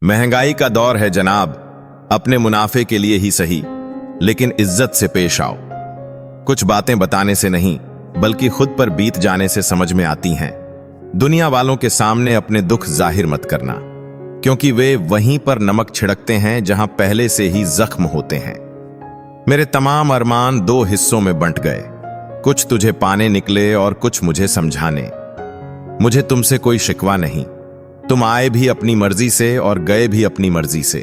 महंगाई का दौर है जनाब, अपने मुनाफे के लिए ही सही, लेकिन इज्जत से पेश आओ। कुछ बातें बताने से नहीं, बल्कि खुद पर बीत जाने से समझ में आती हैं। दुनिया वालों के सामने अपने दुख जाहिर मत करना, क्योंकि वे वहीं पर नमक छिड़कते हैं जहां पहले से ही जख्म होते हैं। मेरे तमाम अरमान दो हिस्सों में बंट गए, कुछ तुझे पाने निकले और कुछ मुझे समझाने। मुझे तुमसे कोई शिकवा नहीं, तुम आए भी अपनी मर्जी से और गए भी अपनी मर्जी से।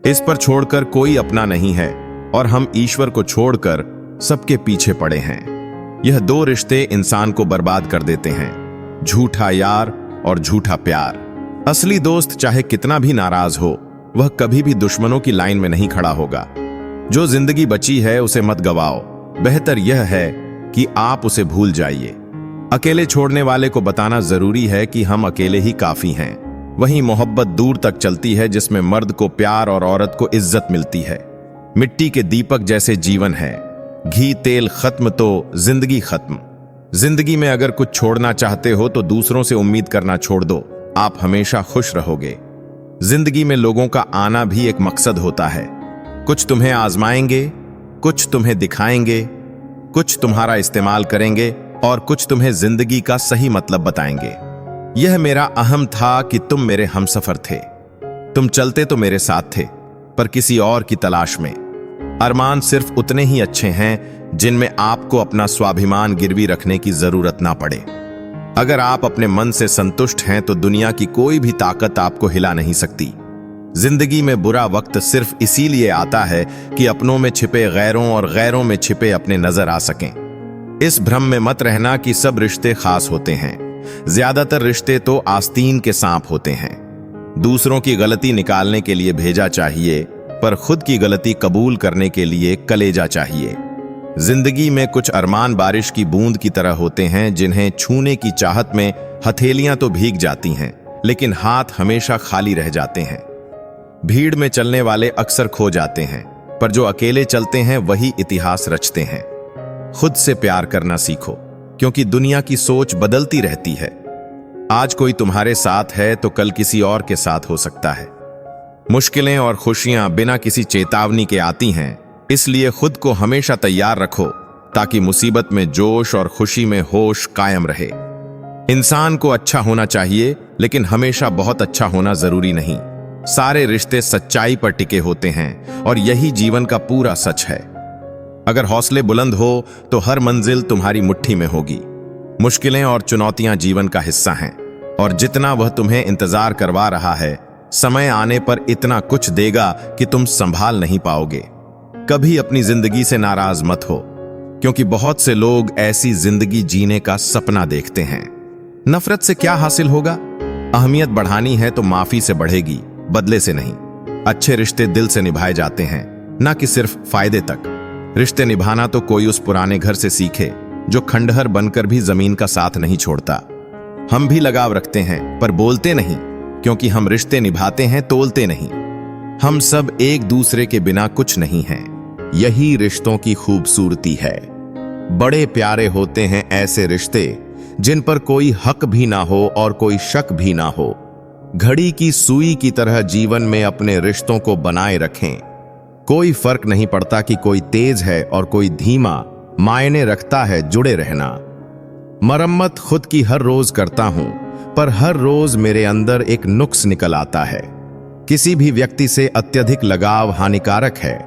इस पर छोड़कर कोई अपना नहीं है और हम ईश्वर को छोड़कर सबके पीछे पड़े हैं। यह दो रिश्ते इंसान को बर्बाद कर देते हैं, झूठा यार और झूठा प्यार। असली दोस्त चाहे कितना भी नाराज हो, वह कभी भी दुश्मनों की लाइन में नहीं खड़ा होगा। जो जिंदगी बची है उसे मत गवाओ, बेहतर यह है कि आप उसे भूल जाइए। अकेले छोड़ने वाले को बताना जरूरी है कि हम अकेले ही काफी हैं। वही मोहब्बत दूर तक चलती है जिसमें मर्द को प्यार और औरत को इज्जत मिलती है। मिट्टी के दीपक जैसे जीवन है, घी तेल खत्म तो जिंदगी खत्म। जिंदगी में अगर कुछ छोड़ना चाहते हो तो दूसरों से उम्मीद करना छोड़ दो, आप हमेशा खुश रहोगे। जिंदगी में लोगों का आना भी एक मकसद होता है। कुछ तुम्हें आजमाएंगे, कुछ तुम्हें दिखाएंगे, कुछ तुम्हारा इस्तेमाल करेंगे और कुछ तुम्हें जिंदगी का सही मतलब बताएंगे। यह मेरा अहम था कि तुम मेरे हमसफर थे। तुम चलते तो मेरे साथ थे, पर किसी और की तलाश में। अरमान सिर्फ उतने ही अच्छे हैं जिनमें आपको अपना स्वाभिमान गिरवी रखने की जरूरत ना पड़े। अगर आप अपने मन से संतुष्ट हैं तो दुनिया की कोई भी ताकत आपको हिला नहीं सकती। जिंदगी में बुरा वक्त सिर्फ इसीलिए आता है कि अपनों में छिपे गैरों और गैरों में छिपे अपने नजर आ सकें। इस भ्रम में मत रहना कि सब रिश्ते खास होते हैं। ज्यादातर रिश्ते तो आस्तीन के सांप होते हैं। दूसरों की गलती निकालने के लिए भेजा चाहिए, पर खुद की गलती कबूल करने के लिए कलेजा चाहिए। जिंदगी में कुछ अरमान बारिश की बूंद की तरह होते हैं, जिन्हें छूने की चाहत में हथेलियां तो भीग जाती हैं, लेकिन हाथ हमेशा खाली रह जाते हैं। भीड़ में चलने वाले अक्सर खो जाते हैं, पर जो अकेले चलते हैं वही इतिहास रचते हैं। खुद से प्यार करना सीखो, क्योंकि दुनिया की सोच बदलती रहती है। आज कोई तुम्हारे साथ है तो कल किसी और के साथ हो सकता है। मुश्किलें और खुशियां बिना किसी चेतावनी के आती हैं, इसलिए खुद को हमेशा तैयार रखो ताकि मुसीबत में जोश और खुशी में होश कायम रहे। इंसान को अच्छा होना चाहिए, लेकिन हमेशा बहुत अच्छा होना जरूरी नहीं। सारे रिश्ते सच्चाई पर टिके होते हैं और यही जीवन का पूरा सच है। अगर हौसले बुलंद हो तो हर मंजिल तुम्हारी मुट्ठी में होगी। मुश्किलें और चुनौतियां जीवन का हिस्सा हैं, और जितना वह तुम्हें इंतजार करवा रहा है, समय आने पर इतना कुछ देगा कि तुम संभाल नहीं पाओगे। कभी अपनी जिंदगी से नाराज मत हो, क्योंकि बहुत से लोग ऐसी जिंदगी जीने का सपना देखते हैं। नफरत से क्या हासिल होगा? अहमियत बढ़ानी है तो माफी से बढ़ेगी, बदले से नहीं। अच्छे रिश्ते दिल से निभाए जाते हैं, ना कि सिर्फ फायदे तक। रिश्ते निभाना तो कोई उस पुराने घर से सीखे जो खंडहर बनकर भी जमीन का साथ नहीं छोड़ता। हम भी लगाव रखते हैं, पर बोलते नहीं, क्योंकि हम रिश्ते निभाते हैं, तोलते नहीं। हम सब एक दूसरे के बिना कुछ नहीं हैं। यही रिश्तों की खूबसूरती है। बड़े प्यारे होते हैं ऐसे रिश्ते जिन पर कोई हक भी ना हो और कोई शक भी ना हो। घड़ी की सुई की तरह जीवन में अपने रिश्तों को बनाए रखें। कोई फर्क नहीं पड़ता कि कोई तेज है और कोई धीमा, मायने रखता है जुड़े रहना। मरम्मत खुद की हर रोज करता हूं, पर हर रोज मेरे अंदर एक नुक्स निकल आता है। किसी भी व्यक्ति से अत्यधिक लगाव हानिकारक है,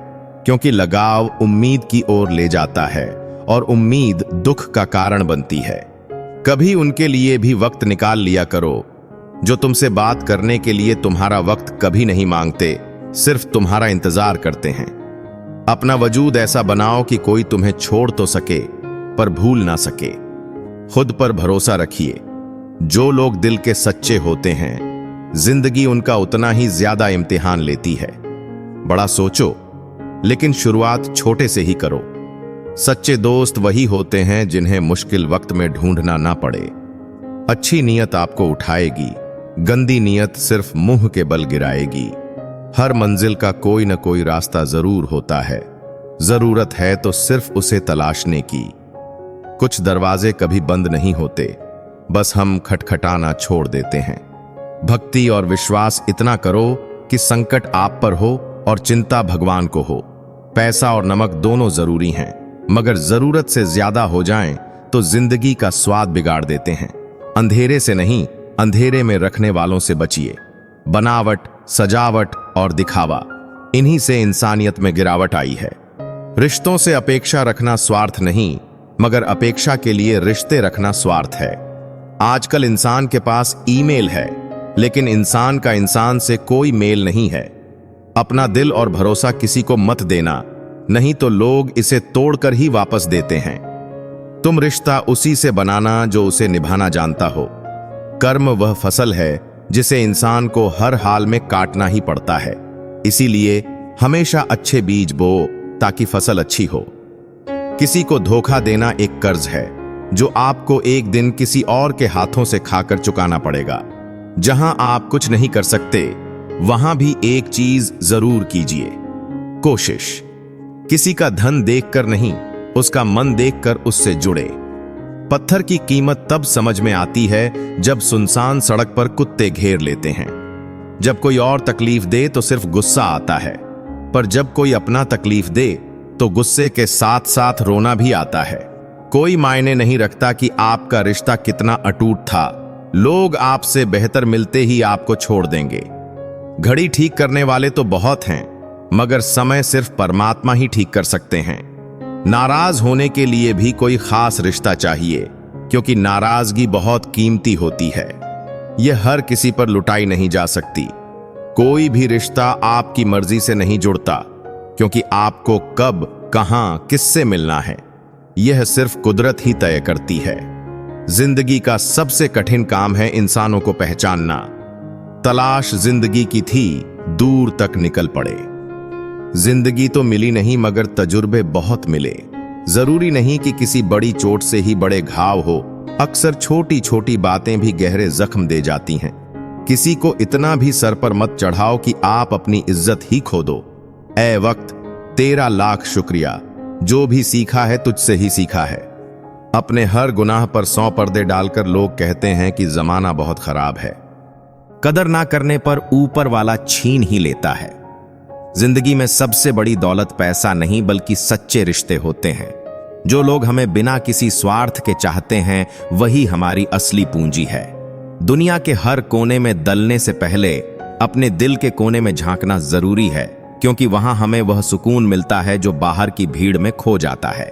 क्योंकि लगाव उम्मीद की ओर ले जाता है और उम्मीद दुख का कारण बनती है। कभी उनके लिए भी वक्त निकाल लिया करो जो तुमसे बात करने के लिए तुम्हारा वक्त कभी नहीं मांगते, सिर्फ तुम्हारा इंतजार करते हैं। अपना वजूद ऐसा बनाओ कि कोई तुम्हें छोड़ तो सके, पर भूल ना सके। खुद पर भरोसा रखिए। जो लोग दिल के सच्चे होते हैं, जिंदगी उनका उतना ही ज्यादा इम्तिहान लेती है। बड़ा सोचो, लेकिन शुरुआत छोटे से ही करो। सच्चे दोस्त वही होते हैं जिन्हें मुश्किल वक्त में ढूंढना ना पड़े। अच्छी नीयत आपको उठाएगी, गंदी नीयत सिर्फ मुंह के बल गिराएगी। हर मंजिल का कोई न कोई रास्ता जरूर होता है। जरूरत है तो सिर्फ उसे तलाशने की। कुछ दरवाजे कभी बंद नहीं होते, बस हम खटखटाना छोड़ देते हैं। भक्ति और विश्वास इतना करो कि संकट आप पर हो और चिंता भगवान को हो। पैसा और नमक दोनों जरूरी हैं, मगर जरूरत से ज्यादा हो जाएं तो जिंदगी का स्वाद बिगाड़ देते हैं। अंधेरे से नहीं, अंधेरे में रखने वालों से बचिए। बनावट, सजावट और दिखावा, इन्हीं से इंसानियत में गिरावट आई है। रिश्तों से अपेक्षा रखना स्वार्थ नहीं, मगर अपेक्षा के लिए रिश्ते रखना स्वार्थ है। आजकल इंसान के पास ईमेल है, लेकिन इंसान का इंसान से कोई मेल नहीं है। अपना दिल और भरोसा किसी को मत देना, नहीं तो लोग इसे तोड़कर ही वापस देते हैं। तुम रिश्ता उसी से बनाना जो उसे निभाना जानता हो। कर्म वह फसल है जिसे इंसान को हर हाल में काटना ही पड़ता है। इसीलिए हमेशा अच्छे बीज बो ताकि फसल अच्छी हो। किसी को धोखा देना एक कर्ज है जो आपको एक दिन किसी और के हाथों से खाकर चुकाना पड़ेगा। जहां आप कुछ नहीं कर सकते, वहां भी एक चीज जरूर कीजिए, कोशिश। किसी का धन देखकर नहीं, उसका मन देखकर उससे जुड़े। पत्थर की कीमत तब समझ में आती है जब सुनसान सड़क पर कुत्ते घेर लेते हैं। जब कोई और तकलीफ दे तो सिर्फ गुस्सा आता है, पर जब कोई अपना तकलीफ दे तो गुस्से के साथ साथ रोना भी आता है। कोई मायने नहीं रखता कि आपका रिश्ता कितना अटूट था, लोग आपसे बेहतर मिलते ही आपको छोड़ देंगे। घड़ी ठीक करने वाले तो बहुत हैं, मगर समय सिर्फ परमात्मा ही ठीक कर सकते हैं। नाराज होने के लिए भी कोई खास रिश्ता चाहिए, क्योंकि नाराजगी बहुत कीमती होती है। यह हर किसी पर लुटाई नहीं जा सकती। कोई भी रिश्ता आपकी मर्जी से नहीं जुड़ता, क्योंकि आपको कब, कहां, किससे मिलना है, यह सिर्फ कुदरत ही तय करती है। जिंदगी का सबसे कठिन काम है इंसानों को पहचानना। तलाश जिंदगी की थी, दूर तक निकल पड़े। जिंदगी तो मिली नहीं, मगर तजुर्बे बहुत मिले। जरूरी नहीं कि किसी बड़ी चोट से ही बड़े घाव हो, अक्सर छोटी छोटी बातें भी गहरे जख्म दे जाती हैं। किसी को इतना भी सर पर मत चढ़ाओ कि आप अपनी इज्जत ही खो दो। ऐ वक्त, तेरा लाख शुक्रिया, जो भी सीखा है तुझसे ही सीखा है। अपने हर गुनाह पर 100 पर्दे डालकर लोग कहते हैं कि जमाना बहुत खराब है। कदर ना करने पर ऊपर वाला छीन ही लेता है। जिंदगी में सबसे बड़ी दौलत पैसा नहीं, बल्कि सच्चे रिश्ते होते हैं। जो लोग हमें बिना किसी स्वार्थ के चाहते हैं, वही हमारी असली पूंजी है। दुनिया के हर कोने में दलने से पहले अपने दिल के कोने में झांकना जरूरी है, क्योंकि वहां हमें वह सुकून मिलता है जो बाहर की भीड़ में खो जाता है।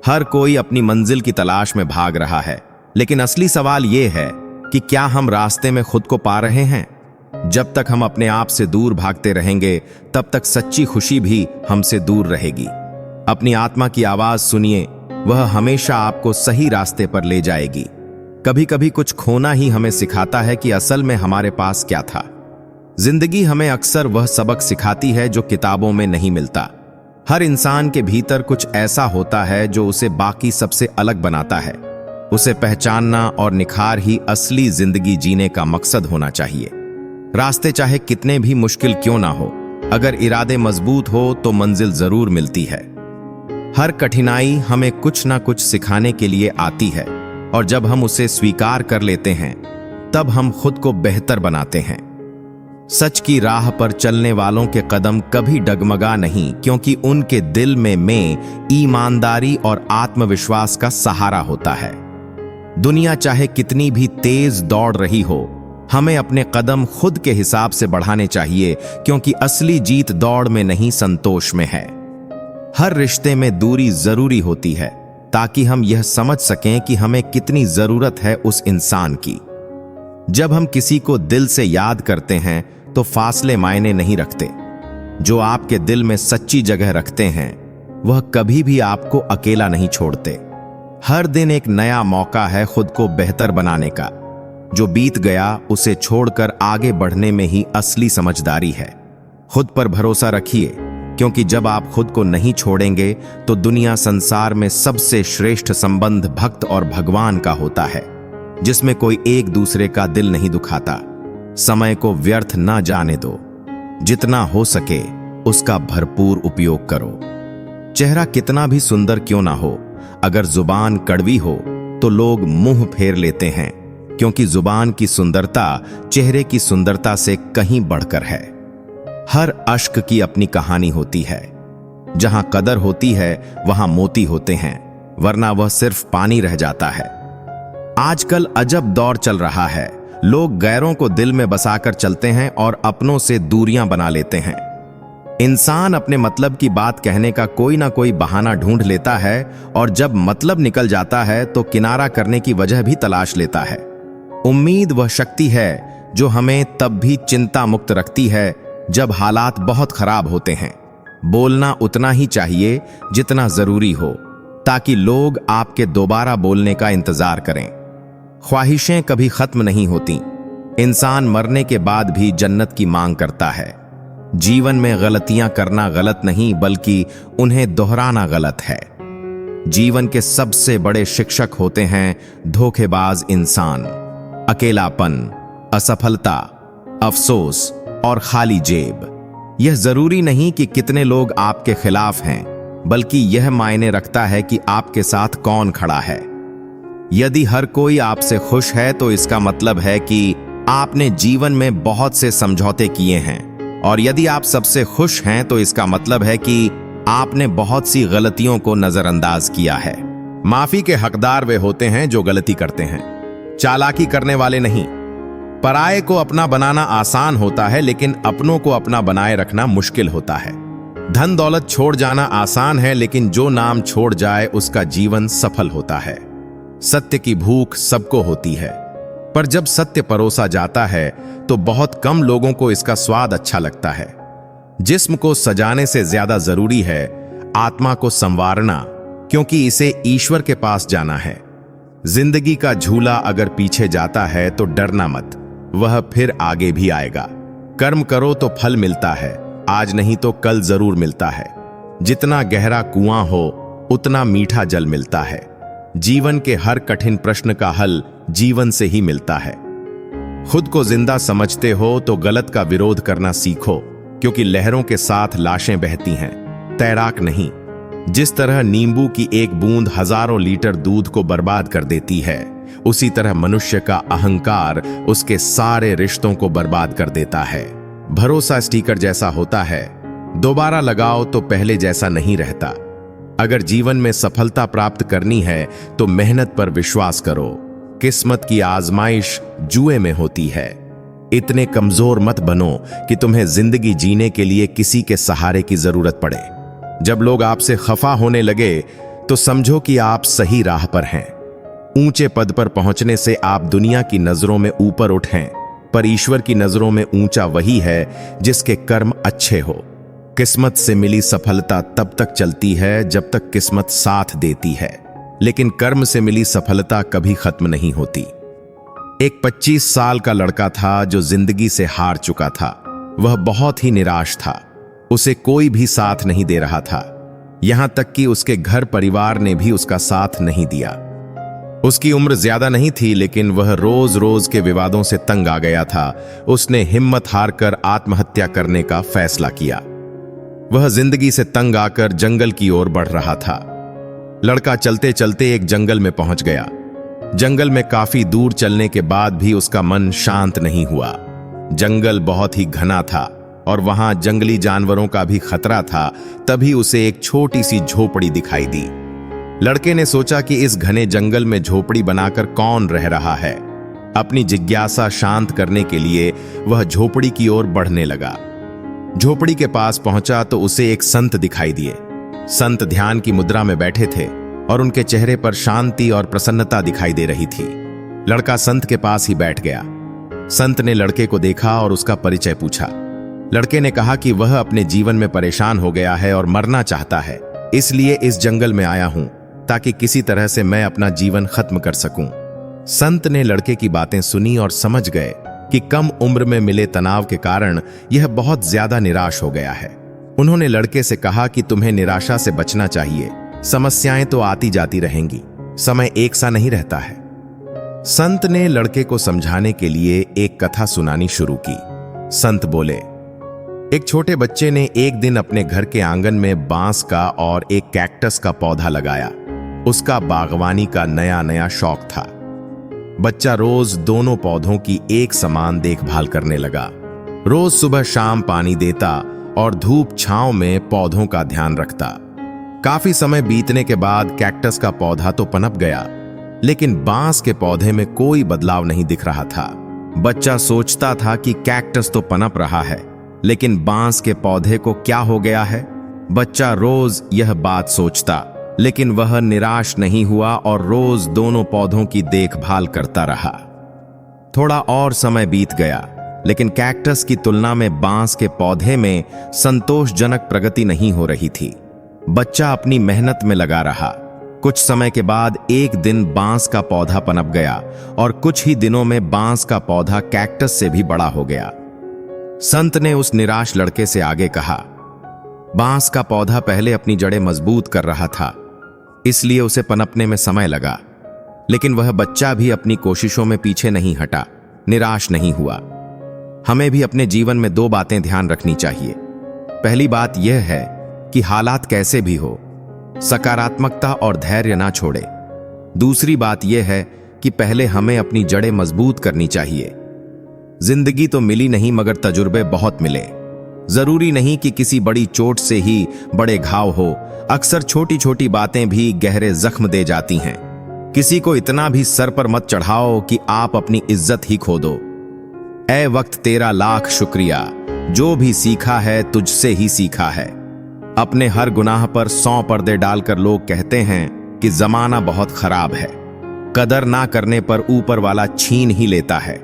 हर कोई अपनी मंजिल की तलाश में भाग रहा है, लेकिन असली सवाल यह है कि क्या हम रास्ते में खुद को पा रहे हैं? जब तक हम अपने आप से दूर भागते रहेंगे, तब तक सच्ची खुशी भी हमसे दूर रहेगी। अपनी आत्मा की आवाज सुनिए, वह हमेशा आपको सही रास्ते पर ले जाएगी। कभी कभी कुछ खोना ही हमें सिखाता है कि असल में हमारे पास क्या था। जिंदगी हमें अक्सर वह सबक सिखाती है जो किताबों में नहीं मिलता। हर इंसान के भीतर कुछ ऐसा होता है जो उसे बाकी सबसे अलग बनाता है। उसे पहचानना और निखार ही असली जिंदगी जीने का मकसद होना चाहिए। रास्ते चाहे कितने भी मुश्किल क्यों ना हो, अगर इरादे मजबूत हो तो मंजिल जरूर मिलती है। हर कठिनाई हमें कुछ ना कुछ सिखाने के लिए आती है, और जब हम उसे स्वीकार कर लेते हैं, तब हम खुद को बेहतर बनाते हैं। सच की राह पर चलने वालों के कदम कभी डगमगा नहीं, क्योंकि उनके दिल में ईमानदारी और आत्मविश्वास का सहारा होता है। दुनिया चाहे कितनी भी तेज दौड़ रही हो, हमें अपने कदम खुद के हिसाब से बढ़ाने चाहिए, क्योंकि असली जीत दौड़ में नहीं, संतोष में है। हर रिश्ते में दूरी जरूरी होती है, ताकि हम यह समझ सकें कि हमें कितनी जरूरत है उस इंसान की। जब हम किसी को दिल से याद करते हैं तो फासले मायने नहीं रखते। जो आपके दिल में सच्ची जगह रखते हैं, वह कभी भी आपको अकेला नहीं छोड़ते। हर दिन एक नया मौका है खुद को बेहतर बनाने का। जो बीत गया उसे छोड़कर आगे बढ़ने में ही असली समझदारी है। खुद पर भरोसा रखिए, क्योंकि जब आप खुद को नहीं छोड़ेंगे तो दुनिया संसार में सबसे श्रेष्ठ संबंध भक्त और भगवान का होता है, जिसमें कोई एक दूसरे का दिल नहीं दुखाता। समय को व्यर्थ ना जाने दो। जितना हो सके उसका भरपूर उपयोग करो। चेहरा कितना भी सुंदर क्यों ना हो, अगर जुबान कड़वी हो तो लोग मुंह फेर लेते हैं। क्योंकि जुबान की सुंदरता चेहरे की सुंदरता से कहीं बढ़कर है। हर अश्क की अपनी कहानी होती है। जहां कदर होती है वहां मोती होते हैं, वरना वह सिर्फ पानी रह जाता है। आजकल अजब दौर चल रहा है। लोग गैरों को दिल में बसाकर चलते हैं और अपनों से दूरियां बना लेते हैं। इंसान अपने मतलब की बात कहने का कोई ना कोई बहाना ढूंढ लेता है और जब मतलब निकल जाता है तो किनारा करने की वजह भी तलाश लेता है। उम्मीद वह शक्ति है जो हमें तब भी चिंता मुक्त रखती है जब हालात बहुत खराब होते हैं। बोलना उतना ही चाहिए जितना जरूरी हो, ताकि लोग आपके दोबारा बोलने का इंतजार करें। ख्वाहिशें कभी खत्म नहीं होती। इंसान मरने के बाद भी जन्नत की मांग करता है। जीवन में गलतियां करना गलत नहीं, बल्कि उन्हें दोहराना गलत है। जीवन के सबसे बड़े शिक्षक होते हैं धोखेबाज इंसान। अकेलापन, असफलता, अफसोस और खाली जेब। यह जरूरी नहीं कि कितने लोग आपके खिलाफ हैं, बल्कि यह मायने रखता है कि आपके साथ कौन खड़ा है। यदि हर कोई आपसे खुश है तो इसका मतलब है कि आपने जीवन में बहुत से समझौते किए हैं, और यदि आप सबसे खुश हैं तो इसका मतलब है कि आपने बहुत सी गलतियों को नजरअंदाज किया है। माफी के हकदार वे होते हैं जो गलती करते हैं, चालाकी करने वाले नहीं। पराये को अपना बनाना आसान होता है, लेकिन अपनों को अपना बनाए रखना मुश्किल होता है। धन दौलत छोड़ जाना आसान है, लेकिन जो नाम छोड़ जाए उसका जीवन सफल होता है। सत्य की भूख सबको होती है, पर जब सत्य परोसा जाता है तो बहुत कम लोगों को इसका स्वाद अच्छा लगता है। जिस्म को सजाने से ज्यादा जरूरी है आत्मा को संवारना, क्योंकि इसे ईश्वर के पास जाना है। जिंदगी का झूला अगर पीछे जाता है तो डरना मत, वह फिर आगे भी आएगा। कर्म करो तो फल मिलता है, आज नहीं तो कल जरूर मिलता है। जितना गहरा कुआं हो उतना मीठा जल मिलता है। जीवन के हर कठिन प्रश्न का हल जीवन से ही मिलता है। खुद को जिंदा समझते हो तो गलत का विरोध करना सीखो, क्योंकि लहरों के साथ लाशें बहती हैं, तैराक नहीं। जिस तरह नींबू की एक बूंद हजारों लीटर दूध को बर्बाद कर देती है, उसी तरह मनुष्य का अहंकार उसके सारे रिश्तों को बर्बाद कर देता है। भरोसा स्टिकर जैसा होता है, दोबारा लगाओ तो पहले जैसा नहीं रहता। अगर जीवन में सफलता प्राप्त करनी है तो मेहनत पर विश्वास करो। किस्मत की आजमाइश जुए में होती है। इतने कमजोर मत बनो कि तुम्हें जिंदगी जीने के लिए किसी के सहारे की जरूरत पड़े। जब लोग आपसे खफा होने लगे तो समझो कि आप सही राह पर हैं। ऊंचे पद पर पहुंचने से आप दुनिया की नजरों में ऊपर उठें, पर ईश्वर की नजरों में ऊंचा वही है जिसके कर्म अच्छे हो। किस्मत से मिली सफलता तब तक चलती है जब तक किस्मत साथ देती है, लेकिन कर्म से मिली सफलता कभी खत्म नहीं होती। एक 25 साल का लड़का था जो जिंदगी से हार चुका था। वह बहुत ही निराश था। उसे कोई भी साथ नहीं दे रहा था, यहां तक कि उसके घर परिवार ने भी उसका साथ नहीं दिया। उसकी उम्र ज्यादा नहीं थी, लेकिन वह रोज रोज के विवादों से तंग आ गया था। उसने हिम्मत हारकर आत्महत्या करने का फैसला किया। वह जिंदगी से तंग आकर जंगल की ओर बढ़ रहा था। लड़का चलते चलते एक जंगल में पहुंच गया। जंगल में काफी दूर चलने के बाद भी उसका मन शांत नहीं हुआ। जंगल बहुत ही घना था और वहां जंगली जानवरों का भी खतरा था। तभी उसे एक छोटी सी झोपड़ी दिखाई दी। लड़के ने सोचा कि इस घने जंगल में झोपड़ी बनाकर कौन रह रहा है। अपनी जिज्ञासा शांत करने के लिए वह झोपड़ी की ओर बढ़ने लगा। झोपड़ी के पास पहुंचा तो उसे एक संत दिखाई दिए। संत ध्यान की मुद्रा में बैठे थे और उनके चेहरे पर शांति और प्रसन्नता दिखाई दे रही थी। लड़का संत के पास ही बैठ गया। संत ने लड़के को देखा और उसका परिचय पूछा। लड़के ने कहा कि वह अपने जीवन में परेशान हो गया है और मरना चाहता है, इसलिए इस जंगल में आया हूं ताकि किसी तरह से मैं अपना जीवन खत्म कर सकूं। संत ने लड़के की बातें सुनी और समझ गए कि कम उम्र में मिले तनाव के कारण यह बहुत ज्यादा निराश हो गया है। उन्होंने लड़के से कहा कि तुम्हें निराशा से बचना चाहिए। समस्याएं तो आती जाती रहेंगी, समय एक सा नहीं रहता है। संत ने लड़के को समझाने के लिए एक कथा सुनानी शुरू की। संत बोले, एक छोटे बच्चे ने एक दिन अपने घर के आंगन में बांस का और एक कैक्टस का पौधा लगाया। उसका बागवानी का नया नया शौक था। बच्चा रोज दोनों पौधों की एक समान देखभाल करने लगा। रोज सुबह शाम पानी देता और धूप छांव में पौधों का ध्यान रखता। काफी समय बीतने के बाद कैक्टस का पौधा तो पनप गया, लेकिन बांस के पौधे में कोई बदलाव नहीं दिख रहा था। बच्चा सोचता था कि कैक्टस तो पनप रहा है, लेकिन बांस के पौधे को क्या हो गया है। बच्चा रोज यह बात सोचता, लेकिन वह निराश नहीं हुआ और रोज दोनों पौधों की देखभाल करता रहा। थोड़ा और समय बीत गया, लेकिन कैक्टस की तुलना में बांस के पौधे में संतोषजनक प्रगति नहीं हो रही थी। बच्चा अपनी मेहनत में लगा रहा। कुछ समय के बाद एक दिन बांस का पौधा पनप गया और कुछ ही दिनों में बांस का पौधा कैक्टस से भी बड़ा हो गया। संत ने उस निराश लड़के से आगे कहा, बांस का पौधा पहले अपनी जड़ें मजबूत कर रहा था, इसलिए उसे पनपने में समय लगा। लेकिन वह बच्चा भी अपनी कोशिशों में पीछे नहीं हटा, निराश नहीं हुआ। हमें भी अपने जीवन में दो बातें ध्यान रखनी चाहिए। पहली बात यह है कि हालात कैसे भी हो, सकारात्मकता और धैर्य ना छोड़े। दूसरी बात यह है कि पहले हमें अपनी जड़ें मजबूत करनी चाहिए। जिंदगी तो मिली नहीं, मगर तजुर्बे बहुत मिले। जरूरी नहीं कि किसी बड़ी चोट से ही बड़े घाव हो, अक्सर छोटी छोटी बातें भी गहरे जख्म दे जाती हैं। किसी को इतना भी सर पर मत चढ़ाओ कि आप अपनी इज्जत ही खो दो। ऐ वक्त तेरा लाख शुक्रिया, जो भी सीखा है तुझसे ही सीखा है। अपने हर गुनाह पर 100 पर्दे डालकर लोग कहते हैं कि जमाना बहुत खराब है। कदर ना करने पर ऊपर वाला छीन ही लेता है।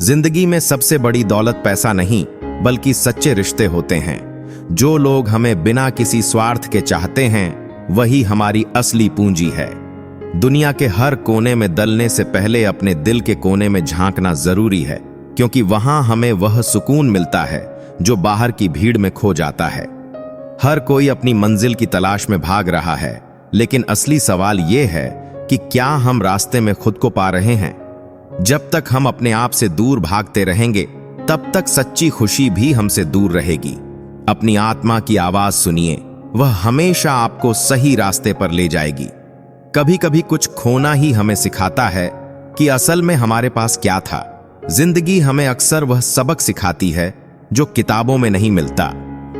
जिंदगी में सबसे बड़ी दौलत पैसा नहीं, बल्कि सच्चे रिश्ते होते हैं। जो लोग हमें बिना किसी स्वार्थ के चाहते हैं, वही हमारी असली पूंजी है। दुनिया के हर कोने में दलने से पहले अपने दिल के कोने में झांकना जरूरी है, क्योंकि वहां हमें वह सुकून मिलता है जो बाहर की भीड़ में खो जाता है। हर कोई अपनी मंजिल की तलाश में भाग रहा है, लेकिन असली सवाल यह है कि क्या हम रास्ते में खुद को पा रहे हैं? जब तक हम अपने आप से दूर भागते रहेंगे, तब तक सच्ची खुशी भी हमसे दूर रहेगी। अपनी आत्मा की आवाज सुनिए, वह हमेशा आपको सही रास्ते पर ले जाएगी। कभी कभी कुछ खोना ही हमें सिखाता है कि असल में हमारे पास क्या था। जिंदगी हमें अक्सर वह सबक सिखाती है जो किताबों में नहीं मिलता।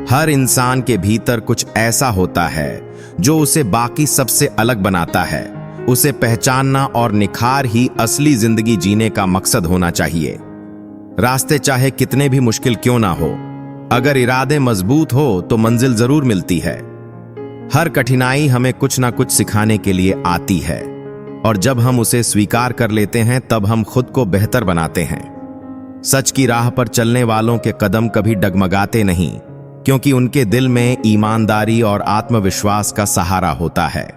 हर इंसान के भीतर कुछ ऐसा होता है जो उसे बाकी सबसे अलग बनाता है। उसे पहचानना और निखार ही असली जिंदगी जीने का मकसद होना चाहिए। रास्ते चाहे कितने भी मुश्किल क्यों ना हो, अगर इरादे मजबूत हो तो मंजिल जरूर मिलती है। हर कठिनाई हमें कुछ ना कुछ सिखाने के लिए आती है, और जब हम उसे स्वीकार कर लेते हैं तब हम खुद को बेहतर बनाते हैं। सच की राह पर चलने वालों के कदम कभी डगमगाते नहीं, क्योंकि उनके दिल में ईमानदारी और आत्मविश्वास का सहारा होता है।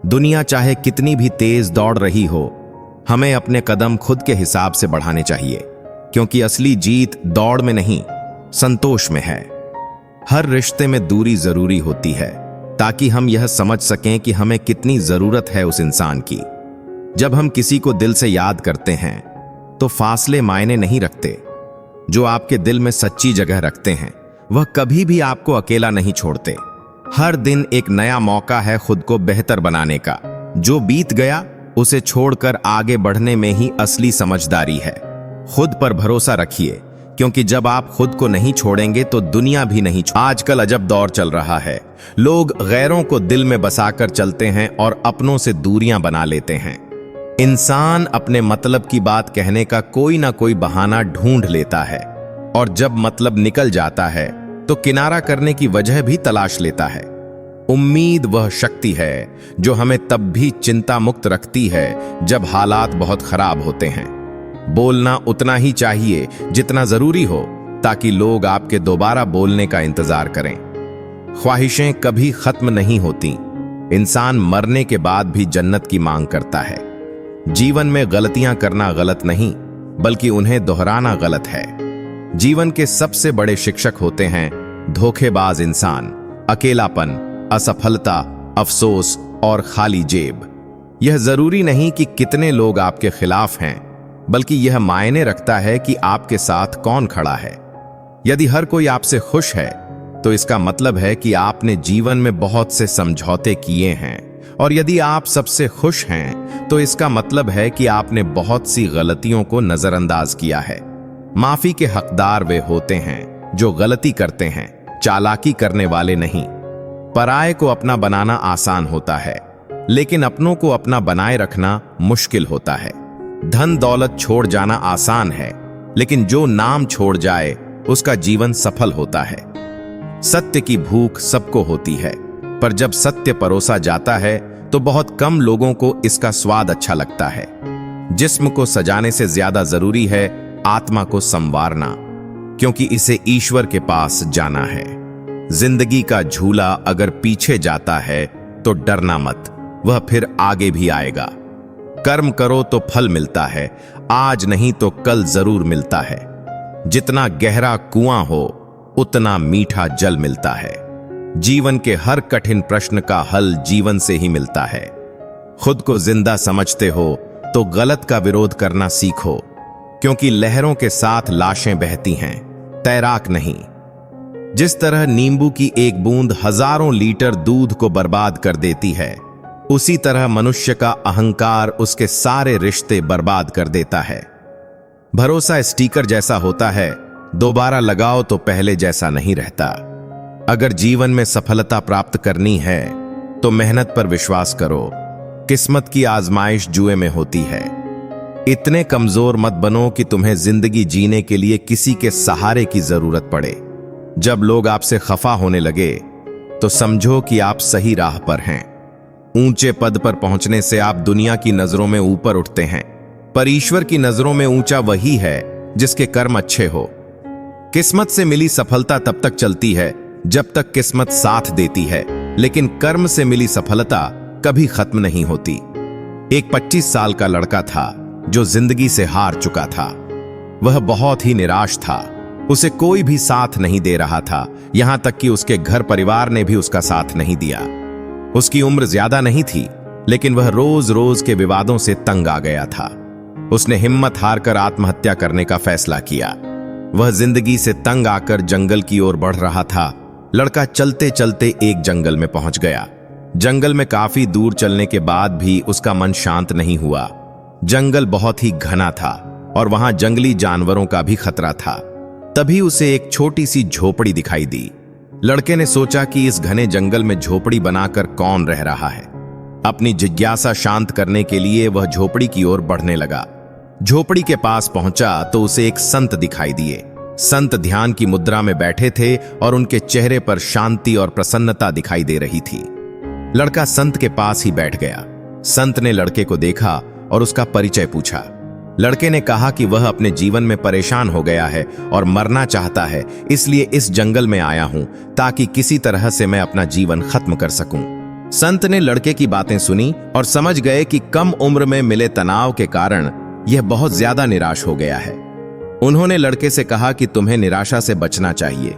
दुनिया चाहे कितनी भी तेज दौड़ रही हो, हमें अपने कदम खुद के हिसाब से बढ़ाने चाहिए, क्योंकि असली जीत दौड़ में नहीं, संतोष में है। हर रिश्ते में दूरी जरूरी होती है, ताकि हम यह समझ सकें कि हमें कितनी जरूरत है उस इंसान की। जब हम किसी को दिल से याद करते हैं, तो फासले मायने नहीं रखते। जो आपके दिल में सच्ची जगह रखते हैं, वह कभी भी आपको अकेला नहीं छोड़ते। हर दिन एक नया मौका है खुद को बेहतर बनाने का। जो बीत गया उसे छोड़कर आगे बढ़ने में ही असली समझदारी है। खुद पर भरोसा रखिए, क्योंकि जब आप खुद को नहीं छोड़ेंगे तो दुनिया भी नहीं आजकल अजब दौर चल रहा है। लोग गैरों को दिल में बसाकर चलते हैं और अपनों से दूरियां बना लेते हैं। इंसान अपने मतलब की बात कहने का कोई ना कोई बहाना ढूंढ लेता है, और जब मतलब निकल जाता है तो किनारा करने की वजह भी तलाश लेता है। उम्मीद वह शक्ति है जो हमें तब भी चिंता मुक्त रखती है जब हालात बहुत खराब होते हैं। बोलना उतना ही चाहिए जितना जरूरी हो, ताकि लोग आपके दोबारा बोलने का इंतजार करें। ख्वाहिशें कभी खत्म नहीं होती। इंसान मरने के बाद भी जन्नत की मांग करता है। जीवन में गलतियां करना गलत नहीं, बल्कि उन्हें दोहराना गलत है। जीवन के सबसे बड़े शिक्षक होते हैं धोखेबाज इंसान, अकेलापन, असफलता, अफसोस और खाली जेब। यह जरूरी नहीं कि कितने लोग आपके खिलाफ हैं, बल्कि यह मायने रखता है कि आपके साथ कौन खड़ा है। यदि हर कोई आपसे खुश है, तो इसका मतलब है कि आपने जीवन में बहुत से समझौते किए हैं और यदि आप सबसे खुश हैं तो इसका मतलब है कि आपने बहुत सी गलतियों को नजरअंदाज किया है। माफी के हकदार वे होते हैं जो गलती करते हैं, चालाकी करने वाले नहीं। पराये को अपना बनाना आसान होता है, लेकिन अपनों को अपना बनाए रखना मुश्किल होता है। धन दौलत छोड़ जाना आसान है, लेकिन जो नाम छोड़ जाए उसका जीवन सफल होता है। सत्य की भूख सबको होती है, पर जब सत्य परोसा जाता है तो बहुत कम लोगों को इसका स्वाद अच्छा लगता है। जिस्म को सजाने से ज्यादा जरूरी है आत्मा को संवारना, क्योंकि इसे ईश्वर के पास जाना है। जिंदगी का झूला अगर पीछे जाता है तो डरना मत, वह फिर आगे भी आएगा। कर्म करो तो फल मिलता है, आज नहीं तो कल जरूर मिलता है। जितना गहरा कुआं हो उतना मीठा जल मिलता है। जीवन के हर कठिन प्रश्न का हल जीवन से ही मिलता है। खुद को जिंदा समझते हो तो गलत का विरोध करना सीखो, क्योंकि लहरों के साथ लाशें बहती हैं, तैराक नहीं। जिस तरह नींबू की एक बूंद हजारों लीटर दूध को बर्बाद कर देती है, उसी तरह मनुष्य का अहंकार उसके सारे रिश्ते बर्बाद कर देता है। भरोसा स्टिकर जैसा होता है, दोबारा लगाओ तो पहले जैसा नहीं रहता। अगर जीवन में सफलता प्राप्त करनी है तो मेहनत पर विश्वास करो। किस्मत की आजमाइश जुए में होती है। इतने कमजोर मत बनो कि तुम्हें जिंदगी जीने के लिए किसी के सहारे की जरूरत पड़े। जब लोग आपसे खफा होने लगे तो समझो कि आप सही राह पर हैं। ऊंचे पद पर पहुंचने से आप दुनिया की नजरों में ऊपर उठते हैं, पर ईश्वर की नजरों में ऊंचा वही है जिसके कर्म अच्छे हो। किस्मत से मिली सफलता तब तक चलती है जब तक किस्मत साथ देती है, लेकिन कर्म से मिली सफलता कभी खत्म नहीं होती। एक 25 साल का लड़का था जो जिंदगी से हार चुका था। वह बहुत ही निराश था। उसे कोई भी साथ नहीं दे रहा था, यहां तक कि उसके घर परिवार ने भी उसका साथ नहीं दिया। उसकी उम्र ज्यादा नहीं थी, लेकिन वह रोज रोज के विवादों से तंग आ गया था। उसने हिम्मत हारकर आत्महत्या करने का फैसला किया। वह जिंदगी से तंग आकर जंगल की ओर बढ़ रहा था। लड़का चलते चलते एक जंगल में पहुंच गया। जंगल में काफी दूर चलने के बाद भी उसका मन शांत नहीं हुआ। जंगल बहुत ही घना था और वहां जंगली जानवरों का भी खतरा था। तभी उसे एक छोटी सी झोपड़ी दिखाई दी। लड़के ने सोचा कि इस घने जंगल में झोपड़ी बनाकर कौन रह रहा है। अपनी जिज्ञासा शांत करने के लिए वह झोपड़ी की ओर बढ़ने लगा। झोपड़ी के पास पहुंचा तो उसे एक संत दिखाई दिए। संत ध्यान की मुद्रा में बैठे थे और उनके चेहरे पर शांति और प्रसन्नता दिखाई दे रही थी। लड़का संत के पास ही बैठ गया। संत ने लड़के को देखा और उसका परिचय पूछा। लड़के ने कहा कि वह अपने जीवन में परेशान हो गया है और मरना चाहता है, इसलिए इस जंगल में आया हूं ताकि किसी तरह से मैं अपना जीवन खत्म कर सकूं। संत ने लड़के की बातें सुनी और समझ गए कि कम उम्र में मिले तनाव के कारण यह बहुत ज्यादा निराश हो गया है। उन्होंने लड़के से कहा कि तुम्हें निराशा से बचना चाहिए।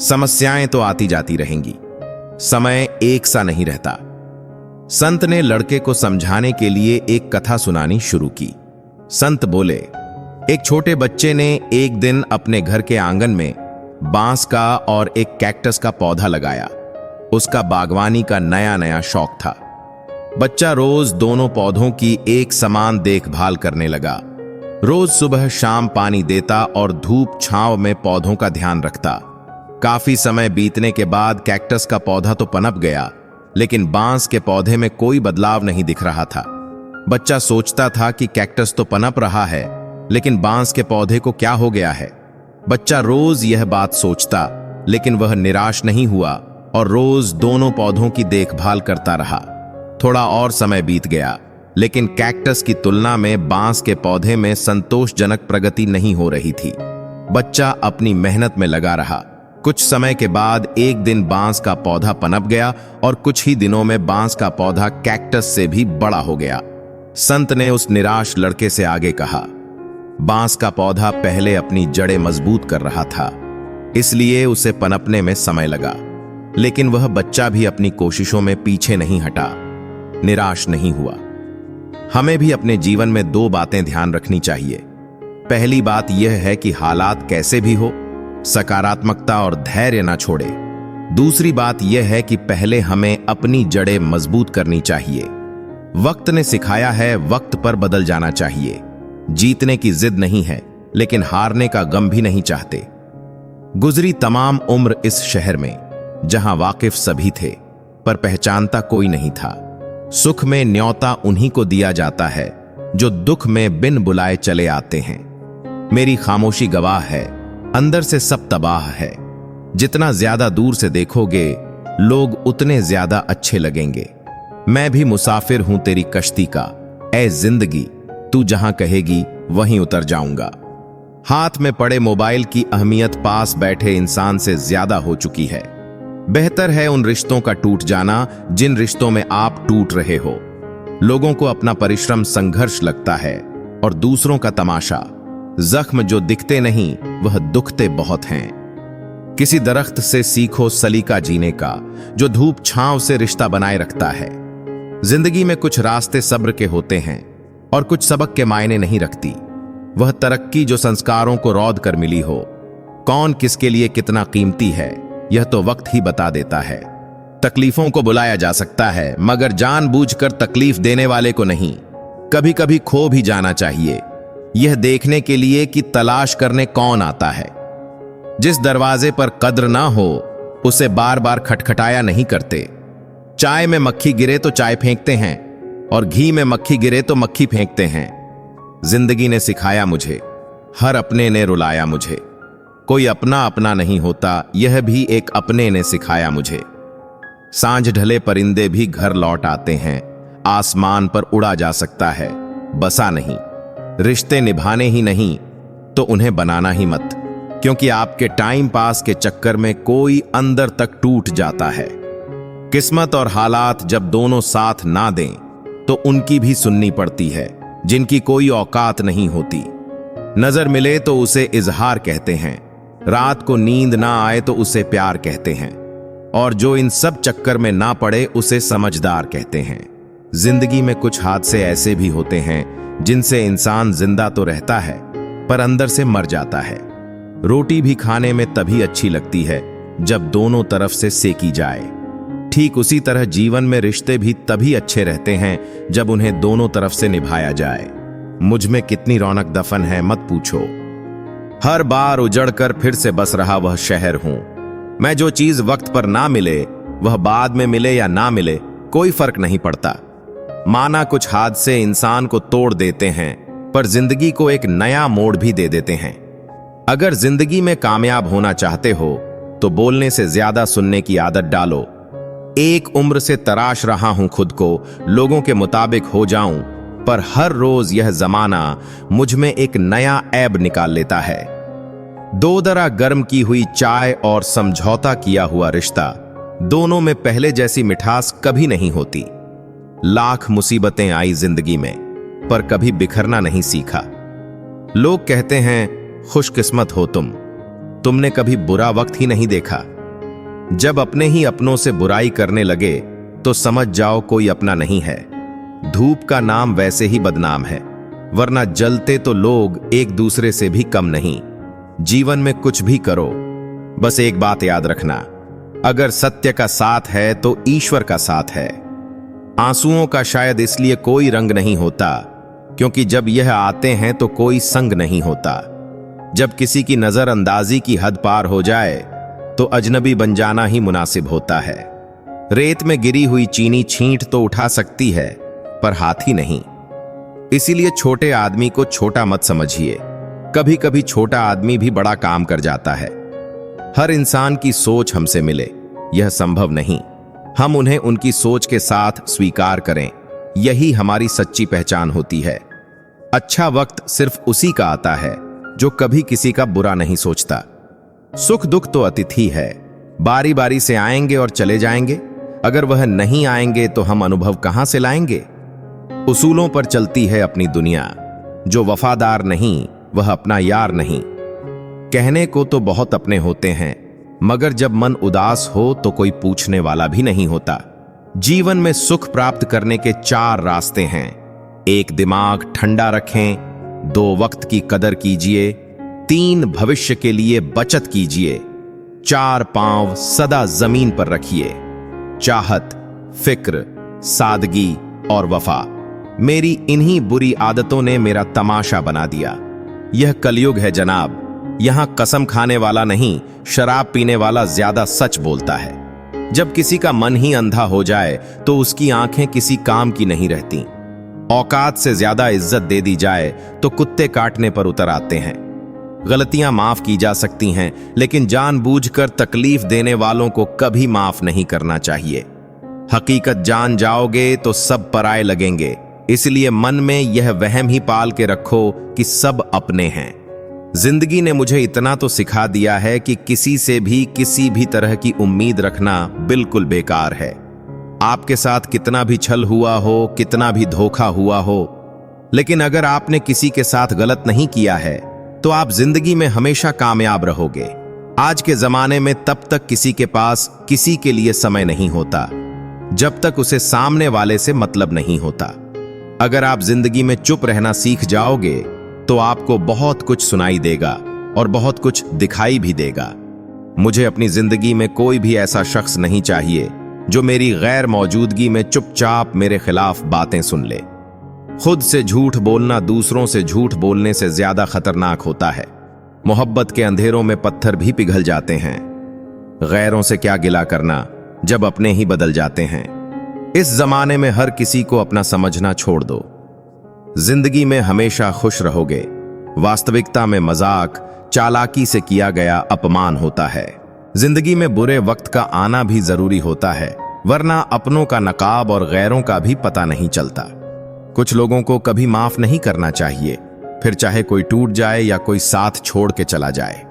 समस्याएं तो आती जाती रहेंगी, समय एक सा नहीं रहता। संत ने लड़के को समझाने के लिए एक कथा सुनानी शुरू की। संत बोले, एक छोटे बच्चे ने एक दिन अपने घर के आंगन में बांस का और एक कैक्टस का पौधा लगाया। उसका बागवानी का नया नया शौक था। बच्चा रोज दोनों पौधों की एक समान देखभाल करने लगा। रोज सुबह शाम पानी देता और धूप छांव में पौधों का ध्यान रखता। काफी समय बीतने के बाद कैक्टस का पौधा तो पनप गया, लेकिन बांस के पौधे में कोई बदलाव नहीं दिख रहा था। बच्चा सोचता था कि कैक्टस तो पनप रहा है, लेकिन बांस के पौधे को क्या हो गया है। बच्चा रोज यह बात सोचता, लेकिन वह निराश नहीं हुआ और रोज दोनों पौधों की देखभाल करता रहा। थोड़ा और समय बीत गया, लेकिन कैक्टस की तुलना में बांस के पौधे में संतोषजनक प्रगति नहीं हो रही थी। बच्चा अपनी मेहनत में लगा रहा। कुछ समय के बाद एक दिन बांस का पौधा पनप गया और कुछ ही दिनों में बांस का पौधा कैक्टस से भी बड़ा हो गया। संत ने उस निराश लड़के से आगे कहा, बांस का पौधा पहले अपनी जड़ें मजबूत कर रहा था, इसलिए उसे पनपने में समय लगा। लेकिन वह बच्चा भी अपनी कोशिशों में पीछे नहीं हटा, निराश नहीं हुआ। हमें भी अपने जीवन में दो बातें ध्यान रखनी चाहिए। पहली बात यह है कि हालात कैसे भी हो, सकारात्मकता और धैर्य ना छोड़े। दूसरी बात यह है कि पहले हमें अपनी जड़ें मजबूत करनी चाहिए। वक्त ने सिखाया है, वक्त पर बदल जाना चाहिए। जीतने की जिद नहीं है, लेकिन हारने का गम भी नहीं चाहते। गुजरी तमाम उम्र इस शहर में, जहां वाकिफ सभी थे पर पहचानता कोई नहीं था। सुख में न्योता उन्हीं को दिया जाता है जो दुख में बिन बुलाए चले आते हैं। मेरी खामोशी गवाह है, अंदर से सब तबाह है। जितना ज्यादा दूर से देखोगे, लोग उतने ज्यादा अच्छे लगेंगे। मैं भी मुसाफिर हूं तेरी कश्ती का, ऐ जिंदगी तू जहां कहेगी वहीं उतर जाऊंगा। हाथ में पड़े मोबाइल की अहमियत पास बैठे इंसान से ज्यादा हो चुकी है। बेहतर है उन रिश्तों का टूट जाना जिन रिश्तों में आप टूट रहे हो। लोगों को अपना परिश्रम संघर्ष लगता है और दूसरों का तमाशा। जख्म जो दिखते नहीं, वह दुखते बहुत हैं। किसी दरख्त से सीखो सलीका जीने का, जो धूप छांव से रिश्ता बनाए रखता है। जिंदगी में कुछ रास्ते सब्र के होते हैं और कुछ सबक के मायने नहीं रखती। वह तरक्की जो संस्कारों को रौंद कर मिली हो। कौन किसके लिए कितना कीमती है, यह तो वक्त ही बता देता है। तकलीफों को बुलाया जा सकता है, मगर जानबूझकर तकलीफ देने वाले को नहीं। कभी कभी खो भी जाना चाहिए, यह देखने के लिए कि तलाश करने कौन आता है। जिस दरवाजे पर कद्र ना हो, उसे बार बार खटखटाया नहीं करते। चाय में मक्खी गिरे तो चाय फेंकते हैं, और घी में मक्खी गिरे तो मक्खी फेंकते हैं। जिंदगी ने सिखाया मुझे, हर अपने ने रुलाया मुझे। कोई अपना अपना नहीं होता, यह भी एक अपने ने सिखाया मुझे। सांझ ढले परिंदे भी घर लौट आते हैं। आसमान पर उड़ा जा सकता है, बसा नहीं। रिश्ते निभाने ही नहीं तो उन्हें बनाना ही मत, क्योंकि आपके टाइम पास के चक्कर में कोई अंदर तक टूट जाता है। किस्मत और हालात जब दोनों साथ ना दें तो उनकी भी सुननी पड़ती है, जिनकी कोई औकात नहीं होती। नजर मिले तो उसे इजहार कहते हैं, रात को नींद ना आए तो उसे प्यार कहते हैं, और जो इन सब चक्कर में ना पड़े उसे समझदार कहते हैं। जिंदगी में कुछ हादसे ऐसे भी होते हैं जिनसे इंसान जिंदा तो रहता है पर अंदर से मर जाता है। रोटी भी खाने में तभी अच्छी लगती है जब दोनों तरफ से सेकी जाए। ठीक उसी तरह जीवन में रिश्ते भी तभी अच्छे रहते हैं जब उन्हें दोनों तरफ से निभाया जाए। मुझ में कितनी रौनक दफन है मत पूछो। हर बार उजड़कर फिर से बस रहा वह शहर हूं मैं। जो चीज वक्त पर ना मिले वह बाद में मिले या ना मिले कोई फर्क नहीं पड़ता। माना कुछ हादसे इंसान को तोड़ देते हैं, पर जिंदगी को एक नया मोड़ भी दे देते हैं। अगर जिंदगी में कामयाब होना चाहते हो तो बोलने से ज्यादा सुनने की आदत डालो। एक उम्र से तराश रहा हूं खुद को लोगों के मुताबिक हो जाऊं, पर हर रोज यह जमाना मुझ में एक नया ऐब निकाल लेता है। दो दरा गर्म की हुई चाय और समझौता किया हुआ रिश्ता, दोनों में पहले जैसी मिठास कभी नहीं होती। लाख मुसीबतें आई जिंदगी में, पर कभी बिखरना नहीं सीखा। लोग कहते हैं खुशकिस्मत हो तुमने कभी बुरा वक्त ही नहीं देखा। जब अपने ही अपनों से बुराई करने लगे तो समझ जाओ कोई अपना नहीं है। धूप का नाम वैसे ही बदनाम है, वरना जलते तो लोग एक दूसरे से भी कम नहीं। जीवन में कुछ भी करो, बस एक बात याद रखना, अगर सत्य का साथ है तो ईश्वर का साथ है। आंसुओं का शायद इसलिए कोई रंग नहीं होता क्योंकि जब यह आते हैं तो कोई संग नहीं होता। जब किसी की नजरअंदाजी की हद पार हो जाए तो अजनबी बन जाना ही मुनासिब होता है। रेत में गिरी हुई चीनी छींट तो उठा सकती है, पर हाथी नहीं। इसीलिए छोटे आदमी को छोटा मत समझिए। कभी कभी छोटा आदमी भी बड़ा काम कर जाता है। हर इंसान की सोच हमसे मिले, यह संभव नहीं। हम उन्हें उनकी सोच के साथ स्वीकार करें, यही हमारी सच्ची पहचान होती है। अच्छा वक्त सिर्फ उसी का आता है जो कभी किसी का बुरा नहीं सोचता। सुख दुख तो अतिथि है, बारी बारी से आएंगे और चले जाएंगे। अगर वह नहीं आएंगे तो हम अनुभव कहां से लाएंगे। उसूलों पर चलती है अपनी दुनिया, जो वफादार नहीं वह अपना यार नहीं। कहने को तो बहुत अपने होते हैं, मगर जब मन उदास हो तो कोई पूछने वाला भी नहीं होता। जीवन में सुख प्राप्त करने के 4 रास्ते हैं। 1 दिमाग ठंडा रखें, 2 वक्त की कदर कीजिए, 3 भविष्य के लिए बचत कीजिए, 4 पांव सदा जमीन पर रखिए। चाहत, फिक्र, सादगी और वफा, मेरी इन्हीं बुरी आदतों ने मेरा तमाशा बना दिया। यह कलयुग है जनाब, यहां कसम खाने वाला नहीं, शराब पीने वाला ज्यादा सच बोलता है। जब किसी का मन ही अंधा हो जाए तो उसकी आंखें किसी काम की नहीं रहती। औकात से ज्यादा इज्जत दे दी जाए तो कुत्ते काटने पर उतर आते हैं। गलतियां माफ की जा सकती हैं, लेकिन जानबूझकर तकलीफ देने वालों को कभी माफ नहीं करना चाहिए। हकीकत जान जाओगे तो सब पराये लगेंगे, इसलिए मन में यह वहम ही पाल के रखो कि सब अपने हैं। जिंदगी ने मुझे इतना तो सिखा दिया है कि किसी से भी किसी भी तरह की उम्मीद रखना बिल्कुल बेकार है। आपके साथ कितना भी छल हुआ हो, कितना भी धोखा हुआ हो, लेकिन अगर आपने किसी के साथ गलत नहीं किया है तो आप जिंदगी में हमेशा कामयाब रहोगे। आज के जमाने में तब तक किसी के पास किसी के लिए समय नहीं होता जब तक उसे सामने वाले से मतलब नहीं होता। अगर आप जिंदगी में चुप रहना सीख जाओगे तो आपको बहुत कुछ सुनाई देगा और बहुत कुछ दिखाई भी देगा। मुझे अपनी जिंदगी में कोई भी ऐसा शख्स नहीं चाहिए जो मेरी गैर मौजूदगी में चुपचाप मेरे खिलाफ बातें सुन ले। खुद से झूठ बोलना दूसरों से झूठ बोलने से ज्यादा खतरनाक होता है। मोहब्बत के अंधेरों में पत्थर भी पिघल जाते हैं। गैरों से क्या गिला करना जब अपने ही बदल जाते हैं। इस जमाने में हर किसी को अपना समझना छोड़ दो। जिंदगी में हमेशा खुश रहोगे। वास्तविकता में मजाक, चालाकी से किया गया अपमान होता है। जिंदगी में बुरे वक्त का आना भी जरूरी होता है, वरना अपनों का नकाब और गैरों का भी पता नहीं चलता। कुछ लोगों को कभी माफ नहीं करना चाहिए, फिर चाहे कोई टूट जाए या कोई साथ छोड़ के चला जाए।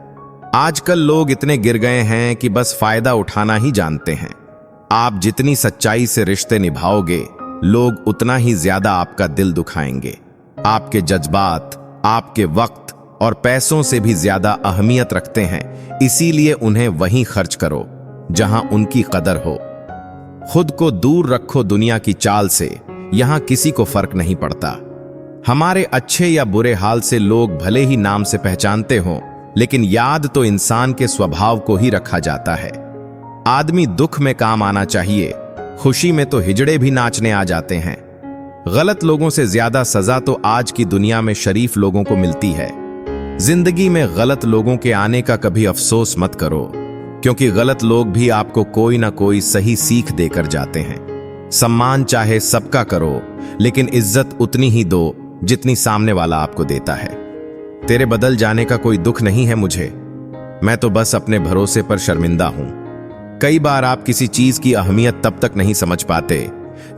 आजकल लोग इतने गिर गए हैं कि बस फायदा उठाना ही जानते हैं। आप जितनी सच्चाई से रिश्ते निभाओगे, लोग उतना ही ज्यादा आपका दिल दुखाएंगे। आपके जज्बात, आपके वक्त और पैसों से भी ज्यादा अहमियत रखते हैं, इसीलिए उन्हें वहीं खर्च करो जहां उनकी कदर हो। खुद को दूर रखो दुनिया की चाल से, यहां किसी को फर्क नहीं पड़ता। हमारे अच्छे या बुरे हाल से लोग भले ही नाम से पहचानते हों, लेकिन याद तो इंसान के स्वभाव को ही रखा जाता है। आदमी दुख में काम आना चाहिए, खुशी में तो हिजड़े भी नाचने आ जाते हैं। गलत लोगों से ज्यादा सजा तो आज की दुनिया में शरीफ लोगों को मिलती है। जिंदगी में गलत लोगों के आने का कभी अफसोस मत करो, क्योंकि गलत लोग भी आपको कोई ना कोई सही सीख देकर जाते हैं। सम्मान चाहे सबका करो, लेकिन इज्जत उतनी ही दो जितनी सामने वाला आपको देता है। तेरे बदल जाने का कोई दुख नहीं है मुझे, मैं तो बस अपने भरोसे पर शर्मिंदा हूं। कई बार आप किसी चीज की अहमियत तब तक नहीं समझ पाते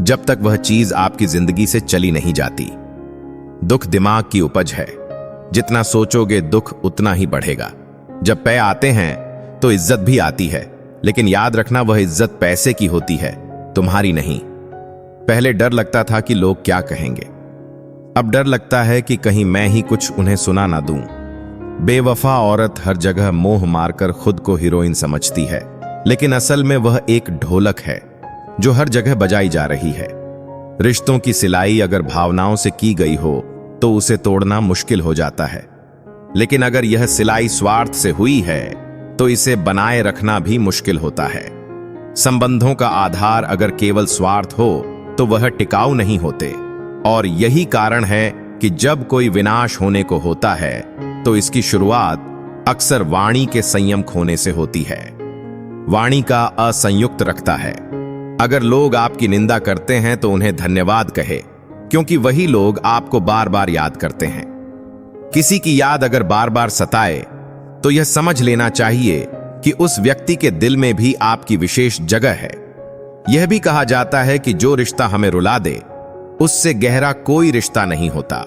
जब तक वह चीज आपकी जिंदगी से चली नहीं जाती। दुख दिमाग की उपज है, जितना सोचोगे दुख उतना ही बढ़ेगा। जब पै आते हैं तो इज्जत भी आती है, लेकिन याद रखना वह इज्जत पैसे की होती है, तुम्हारी नहीं। पहले डर लगता था कि लोग क्या कहेंगे, अब डर लगता है कि कहीं मैं ही कुछ उन्हें सुना ना दूं। बेवफा औरत हर जगह मोह मारकर खुद को हीरोइन समझती है, लेकिन असल में वह एक ढोलक है जो हर जगह बजाई जा रही है। रिश्तों की सिलाई अगर भावनाओं से की गई हो तो उसे तोड़ना मुश्किल हो जाता है, लेकिन अगर यह सिलाई स्वार्थ से हुई है तो इसे बनाए रखना भी मुश्किल होता है। संबंधों का आधार अगर केवल स्वार्थ हो तो वह टिकाऊ नहीं होते, और यही कारण है कि जब कोई विनाश होने को होता है तो इसकी शुरुआत अक्सर वाणी के संयम खोने से होती है। वाणी का असंयुक्त रखता है। अगर लोग आपकी निंदा करते हैं तो उन्हें धन्यवाद कहे, क्योंकि वही लोग आपको बार बार याद करते हैं। किसी की याद अगर बार बार सताए तो यह समझ लेना चाहिए कि उस व्यक्ति के दिल में भी आपकी विशेष जगह है। यह भी कहा जाता है कि जो रिश्ता हमें रुला दे उससे गहरा कोई रिश्ता नहीं होता,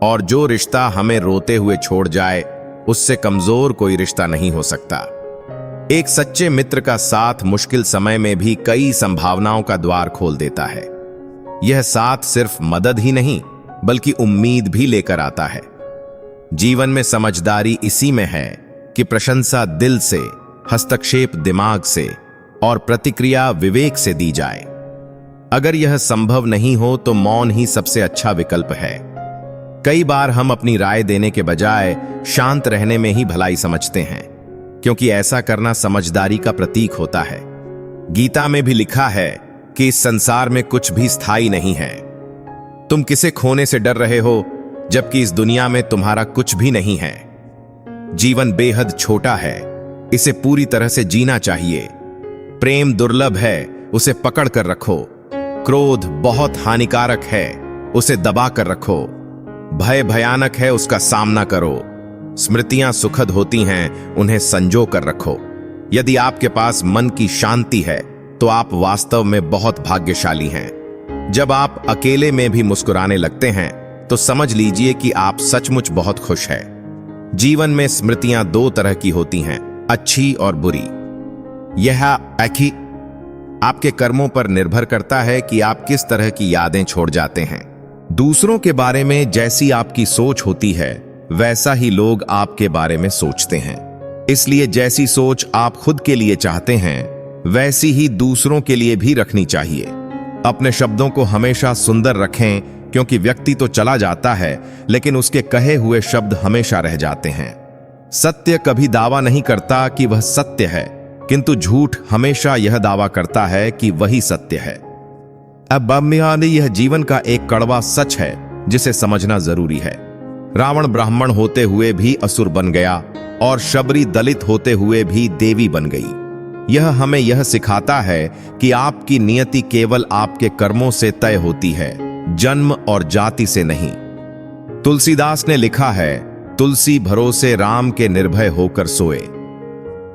और जो रिश्ता हमें रोते हुए छोड़ जाए उससे कमजोर कोई रिश्ता नहीं हो सकता। एक सच्चे मित्र का साथ मुश्किल समय में भी कई संभावनाओं का द्वार खोल देता है। यह साथ सिर्फ मदद ही नहीं बल्कि उम्मीद भी लेकर आता है। जीवन में समझदारी इसी में है कि प्रशंसा दिल से, हस्तक्षेप दिमाग से और प्रतिक्रिया विवेक से दी जाए। अगर यह संभव नहीं हो तो मौन ही सबसे अच्छा विकल्प है। कई बार हम अपनी राय देने के बजाय शांत रहने में ही भलाई समझते हैं। क्योंकि ऐसा करना समझदारी का प्रतीक होता है। गीता में भी लिखा है कि इस संसार में कुछ भी स्थायी नहीं है। तुम किसे खोने से डर रहे हो जबकि इस दुनिया में तुम्हारा कुछ भी नहीं है। जीवन बेहद छोटा है, इसे पूरी तरह से जीना चाहिए। प्रेम दुर्लभ है, उसे पकड़ कर रखो। क्रोध बहुत हानिकारक है, उसे दबा कर रखो। भय भयानक है, उसका सामना करो। स्मृतियां सुखद होती हैं, उन्हें संजो कर रखो। यदि आपके पास मन की शांति है तो आप वास्तव में बहुत भाग्यशाली हैं। जब आप अकेले में भी मुस्कुराने लगते हैं तो समझ लीजिए कि आप सचमुच बहुत खुश हैं। जीवन में स्मृतियां दो तरह की होती हैं, अच्छी और बुरी। यह आपके कर्मों पर निर्भर करता है कि आप किस तरह की यादें छोड़ जाते हैं। दूसरों के बारे में जैसी आपकी सोच होती है वैसा ही लोग आपके बारे में सोचते हैं। इसलिए जैसी सोच आप खुद के लिए चाहते हैं वैसी ही दूसरों के लिए भी रखनी चाहिए। अपने शब्दों को हमेशा सुंदर रखें, क्योंकि व्यक्ति तो चला जाता है लेकिन उसके कहे हुए शब्द हमेशा रह जाते हैं। सत्य कभी दावा नहीं करता कि वह सत्य है, किंतु झूठ हमेशा यह दावा करता है कि वही सत्य है। अब यह जीवन का एक कड़वा सच है जिसे समझना जरूरी है। रावण ब्राह्मण होते हुए भी असुर बन गया और शबरी दलित होते हुए भी देवी बन गई। यह हमें यह सिखाता है कि आपकी नियति केवल आपके कर्मों से तय होती है, जन्म और जाति से नहीं। तुलसीदास ने लिखा है, तुलसी भरोसे राम के निर्भय होकर सोए।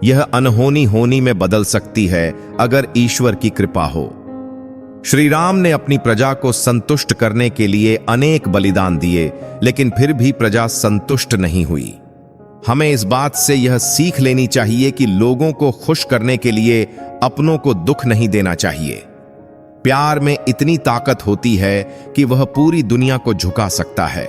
यह अनहोनी होनी में बदल सकती है अगर ईश्वर की कृपा हो। श्री राम ने अपनी प्रजा को संतुष्ट करने के लिए अनेक बलिदान दिए, लेकिन फिर भी प्रजा संतुष्ट नहीं हुई। हमें इस बात से यह सीख लेनी चाहिए कि लोगों को खुश करने के लिए अपनों को दुख नहीं देना चाहिए। प्यार में इतनी ताकत होती है कि वह पूरी दुनिया को झुका सकता है।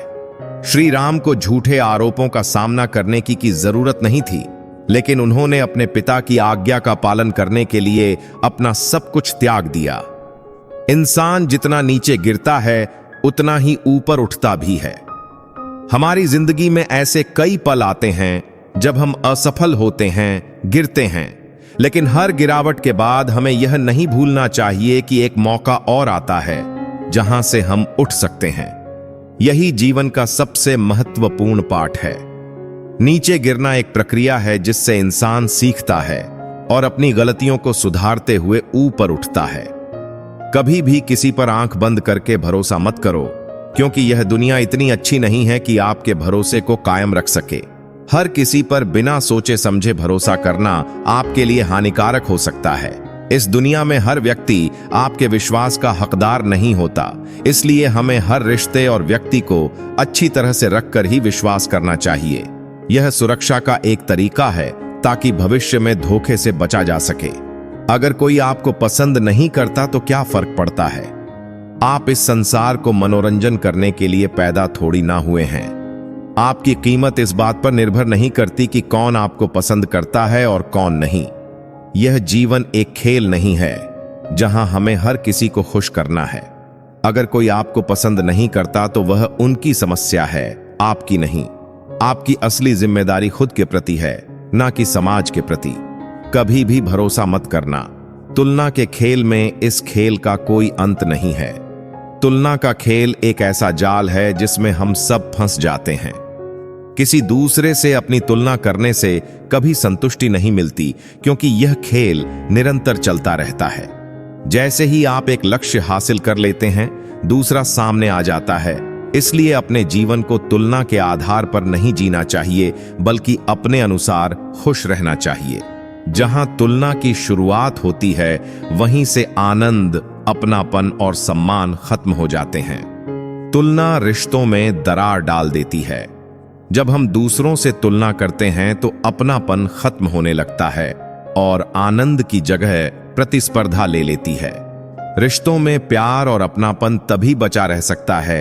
श्री राम को झूठे आरोपों का सामना करने की जरूरत नहीं थी, लेकिन उन्होंने अपने पिता की आज्ञा का पालन करने के लिए अपना सब कुछ त्याग दिया। इंसान जितना नीचे गिरता है उतना ही ऊपर उठता भी है। हमारी जिंदगी में ऐसे कई पल आते हैं जब हम असफल होते हैं, गिरते हैं, लेकिन हर गिरावट के बाद हमें यह नहीं भूलना चाहिए कि एक मौका और आता है जहां से हम उठ सकते हैं। यही जीवन का सबसे महत्वपूर्ण पाठ है। नीचे गिरना एक प्रक्रिया है जिससे इंसान सीखता है और अपनी गलतियों को सुधारते हुए ऊपर उठता है। कभी भी किसी पर आंख बंद करके भरोसा मत करो, क्योंकि यह दुनिया इतनी अच्छी नहीं है कि आपके भरोसे को कायम रख सके। हर किसी पर बिना सोचे समझे भरोसा करना आपके लिए हानिकारक हो सकता है। इस दुनिया में हर व्यक्ति आपके विश्वास का हकदार नहीं होता, इसलिए हमें हर रिश्ते और व्यक्ति को अच्छी तरह से रखकर ही विश्वास करना चाहिए। यह सुरक्षा का एक तरीका है ताकि भविष्य में धोखे से बचा जा सके। अगर कोई आपको पसंद नहीं करता तो क्या फर्क पड़ता है? आप इस संसार को मनोरंजन करने के लिए पैदा थोड़ी ना हुए हैं। आपकी कीमत इस बात पर निर्भर नहीं करती कि कौन आपको पसंद करता है और कौन नहीं। यह जीवन एक खेल नहीं है जहां हमें हर किसी को खुश करना है। अगर कोई आपको पसंद नहीं करता तो वह उनकी समस्या है, आपकी नहीं। आपकी असली जिम्मेदारी खुद के प्रति है, ना कि समाज के प्रति। कभी भी भरोसा मत करना। तुलना के खेल में इस खेल का कोई अंत नहीं है। तुलना का खेल एक ऐसा जाल है जिसमें हम सब फंस जाते हैं। किसी दूसरे से अपनी तुलना करने से कभी संतुष्टि नहीं मिलती, क्योंकि यह खेल निरंतर चलता रहता है। जैसे ही आप एक लक्ष्य हासिल कर लेते हैं, दूसरा सामने आ जाता है। इसलिए अपने जीवन को तुलना के आधार पर नहीं जीना चाहिए, बल्कि अपने अनुसार खुश रहना चाहिए। जहां तुलना की शुरुआत होती है, वहीं से आनंद, अपनापन और सम्मान खत्म हो जाते हैं। तुलना रिश्तों में दरार डाल देती है। जब हम दूसरों से तुलना करते हैं तो अपनापन खत्म होने लगता है और आनंद की जगह प्रतिस्पर्धा ले लेती है। रिश्तों में प्यार और अपनापन तभी बचा रह सकता है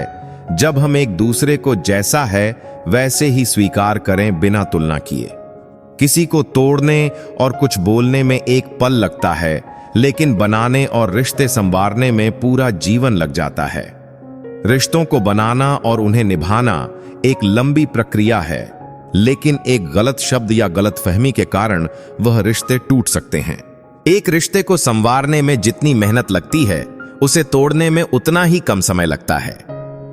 जब हम एक दूसरे को जैसा है वैसे ही स्वीकार करें, बिना तुलना किए। किसी को तोड़ने और कुछ बोलने में एक पल लगता है, लेकिन बनाने और रिश्ते संवारने में पूरा जीवन लग जाता है। रिश्तों को बनाना और उन्हें निभाना एक लंबी प्रक्रिया है, लेकिन एक गलत शब्द या गलतफहमी के कारण वह रिश्ते टूट सकते हैं। एक रिश्ते को संवारने में जितनी मेहनत लगती है, उसे तोड़ने में उतना ही कम समय लगता है।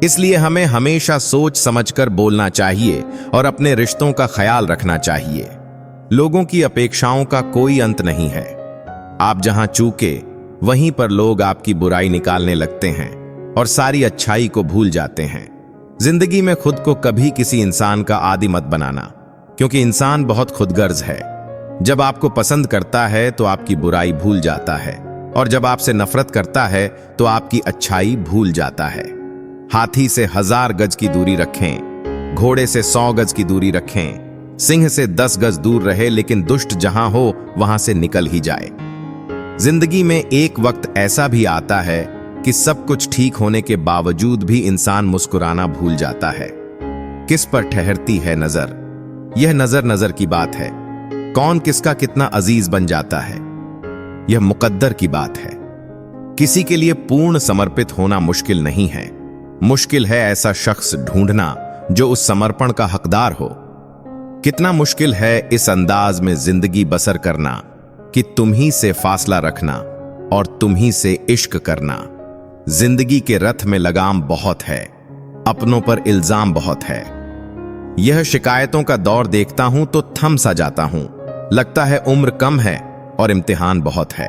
इसलिए हमें हमेशा सोच समझकर बोलना चाहिए और अपने रिश्तों का ख्याल रखना चाहिए। लोगों की अपेक्षाओं का कोई अंत नहीं है। आप जहां चूके, वहीं पर लोग आपकी बुराई निकालने लगते हैं और सारी अच्छाई को भूल जाते हैं। जिंदगी में खुद को कभी किसी इंसान का आदी मत बनाना, क्योंकि इंसान बहुत खुदगर्ज है। जब आपको पसंद करता है तो आपकी बुराई भूल जाता है, और जब आपसे नफरत करता है तो आपकी अच्छाई भूल जाता है। हाथी से 1000 गज की दूरी रखें, घोड़े से 100 गज की दूरी रखें, सिंह से 10 गज दूर रहे, लेकिन दुष्ट जहां हो वहां से निकल ही जाए। जिंदगी में एक वक्त ऐसा भी आता है कि सब कुछ ठीक होने के बावजूद भी इंसान मुस्कुराना भूल जाता है। किस पर ठहरती है नजर, यह नजर नजर की बात है। कौन किसका कितना अजीज बन जाता है, यह मुकद्दर की बात है। किसी के लिए पूर्ण समर्पित होना मुश्किल नहीं है, मुश्किल है ऐसा शख्स ढूंढना जो उस समर्पण का हकदार हो। कितना मुश्किल है इस अंदाज में जिंदगी बसर करना कि तुम ही से फासला रखना और तुम ही से इश्क करना। जिंदगी के रथ में लगाम बहुत है, अपनों पर इल्जाम बहुत है। यह शिकायतों का दौर देखता हूं तो थम सा जाता हूं। लगता है उम्र कम है और इम्तिहान बहुत है।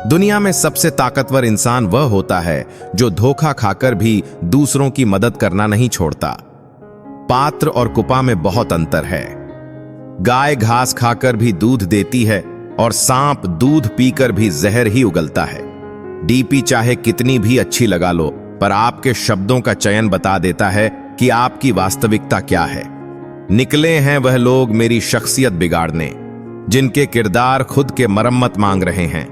दुनिया में सबसे ताकतवर इंसान वह होता है जो धोखा खाकर भी दूसरों की मदद करना नहीं छोड़ता। पात्र और कुपा में बहुत अंतर है। गाय घास खाकर भी दूध देती है और सांप दूध पीकर भी जहर ही उगलता है। डीपी चाहे कितनी भी अच्छी लगा लो, पर आपके शब्दों का चयन बता देता है कि आपकी वास्तविकता क्या है। निकले हैं वह लोग मेरी शख्सियत बिगाड़ने, जिनके किरदार खुद के मरम्मत मांग रहे हैं।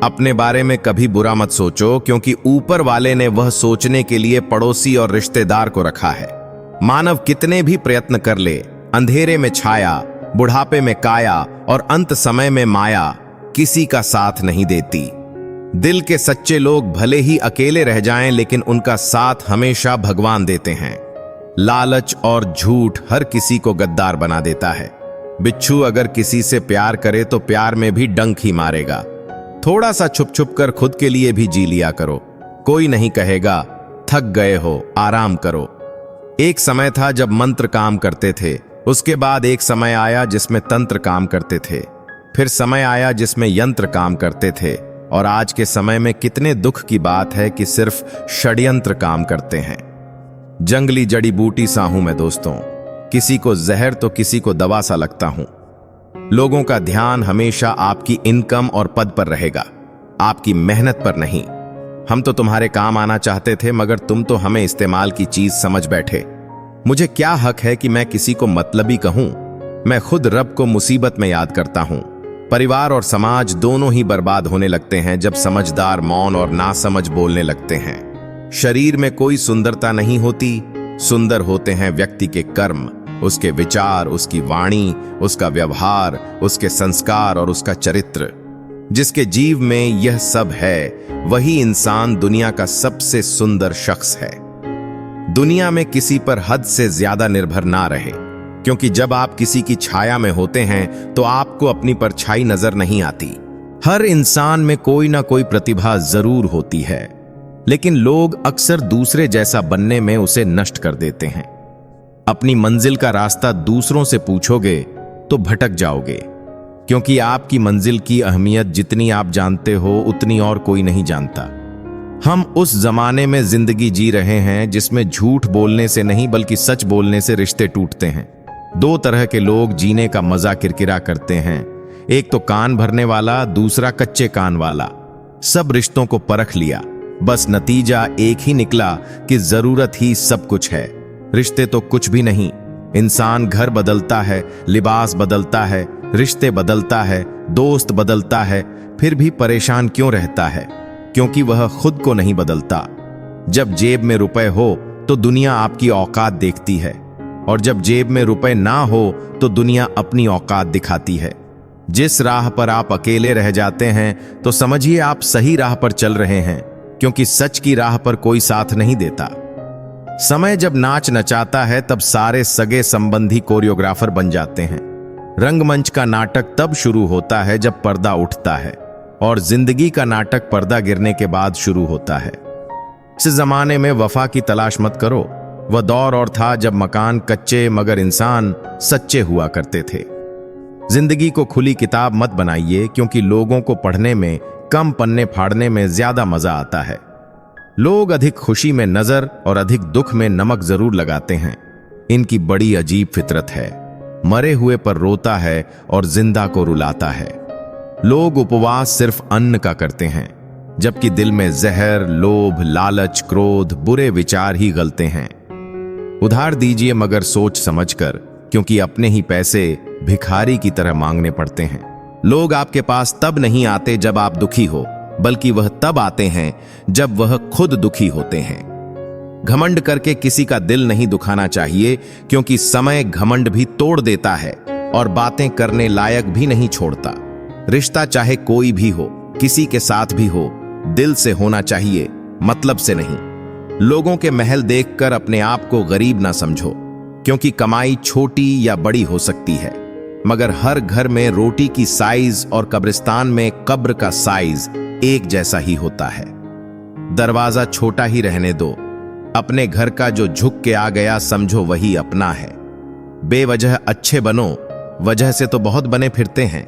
अपने बारे में कभी बुरा मत सोचो, क्योंकि ऊपर वाले ने वह सोचने के लिए पड़ोसी और रिश्तेदार को रखा है। मानव कितने भी प्रयत्न कर ले, अंधेरे में छाया, बुढ़ापे में काया और अंत समय में माया किसी का साथ नहीं देती। दिल के सच्चे लोग भले ही अकेले रह जाएं, लेकिन उनका साथ हमेशा भगवान देते हैं। लालच और झूठ हर किसी को गद्दार बना देता है। बिच्छू अगर किसी से प्यार करे तो प्यार में भी डंक ही मारेगा। थोड़ा सा छुप छुप कर खुद के लिए भी जी लिया करो। कोई नहीं कहेगा थक गए हो, आराम करो। एक समय था जब मंत्र काम करते थे, उसके बाद एक समय आया जिसमें तंत्र काम करते थे, फिर समय आया जिसमें यंत्र काम करते थे, और आज के समय में कितने दुख की बात है कि सिर्फ षड्यंत्र काम करते हैं। जंगली जड़ी बूटी सा हूं मैं दोस्तों, किसी को जहर तो किसी को दवा सा लगता हूं। लोगों का ध्यान हमेशा आपकी इनकम और पद पर रहेगा, आपकी मेहनत पर नहीं। हम तो तुम्हारे काम आना चाहते थे, मगर तुम तो हमें इस्तेमाल की चीज समझ बैठे। मुझे क्या हक है कि मैं किसी को मतलबी कहूं? मैं खुद रब को मुसीबत में याद करता हूं। परिवार और समाज दोनों ही बर्बाद होने लगते हैं जब समझदार मौन और नासमझ बोलने लगते हैं। शरीर में कोई सुंदरता नहीं होती, सुंदर होते हैं व्यक्ति के कर्म, उसके विचार, उसकी वाणी, उसका व्यवहार, उसके संस्कार और उसका चरित्र। जिसके जीव में यह सब है, वही इंसान दुनिया का सबसे सुंदर शख्स है। दुनिया में किसी पर हद से ज्यादा निर्भर ना रहे, क्योंकि जब आप किसी की छाया में होते हैं तो आपको अपनी परछाई नजर नहीं आती। हर इंसान में कोई ना कोई प्रतिभा जरूर होती है, लेकिन लोग अक्सर दूसरे जैसा बनने में उसे नष्ट कर देते हैं। अपनी मंजिल का रास्ता दूसरों से पूछोगे तो भटक जाओगे, क्योंकि आपकी मंजिल की अहमियत जितनी आप जानते हो उतनी और कोई नहीं जानता। हम उस जमाने में जिंदगी जी रहे हैं जिसमें झूठ बोलने से नहीं बल्कि सच बोलने से रिश्ते टूटते हैं। दो तरह के लोग जीने का मजा किरकिरा करते हैं, एक तो कान भरने वाला, दूसरा कच्चे कान वाला। सब रिश्तों को परख लिया, बस नतीजा एक ही निकला कि जरूरत ही सब कुछ है। रिश्ते तो कुछ भी नहीं। इंसान घर बदलता है, लिबास बदलता है, रिश्ते बदलता है, दोस्त बदलता है, फिर भी परेशान क्यों रहता है? क्योंकि वह खुद को नहीं बदलता। जब जेब में रुपए हो तो दुनिया आपकी औकात देखती है, और जब जेब में रुपए ना हो तो दुनिया अपनी औकात दिखाती है। जिस राह पर आप अकेले रह जाते हैं तो समझिए आप सही राह पर चल रहे हैं, क्योंकि सच की राह पर कोई साथ नहीं देता। समय जब नाच नचाता है तब सारे सगे संबंधी कोरियोग्राफर बन जाते हैं। रंगमंच का नाटक तब शुरू होता है जब पर्दा उठता है, और जिंदगी का नाटक पर्दा गिरने के बाद शुरू होता है। इस जमाने में वफा की तलाश मत करो। वह दौर और था जब मकान कच्चे मगर इंसान सच्चे हुआ करते थे। जिंदगी को खुली किताब मत बनाइए, क्योंकि लोगों को पढ़ने में कम पन्ने फाड़ने में ज्यादा मजा आता है। लोग अधिक खुशी में नजर और अधिक दुख में नमक जरूर लगाते हैं। इनकी बड़ी अजीब फितरत है। मरे हुए पर रोता है और जिंदा को रुलाता है। लोग उपवास सिर्फ अन्न का करते हैं, जबकि दिल में जहर, लोभ, लालच, क्रोध, बुरे विचार ही गलते हैं। उधार दीजिए मगर सोच समझकर, क्योंकि अपने ही पैसे भिखारी की तरह मांगने पड़ते हैं। लोग आपके पास तब नहीं आते जब आप दुखी हो, बल्कि वह तब आते हैं जब वह खुद दुखी होते हैं। घमंड करके किसी का दिल नहीं दुखाना चाहिए, क्योंकि समय घमंड भी तोड़ देता है और बातें करने लायक भी नहीं छोड़ता। रिश्ता चाहे कोई भी हो, किसी के साथ भी हो, दिल से होना चाहिए, मतलब से नहीं। लोगों के महल देखकर अपने आप को गरीब ना समझो, क्योंकि कमाई छोटी या बड़ी हो सकती है, मगर हर घर में रोटी की साइज और कब्रिस्तान में कब्र का साइज एक जैसा ही होता है। दरवाजा छोटा ही रहने दो। अपने घर का जो झुक के आ गया समझो वही अपना है। बेवजह अच्छे बनो, वजह से तो बहुत बने फिरते हैं।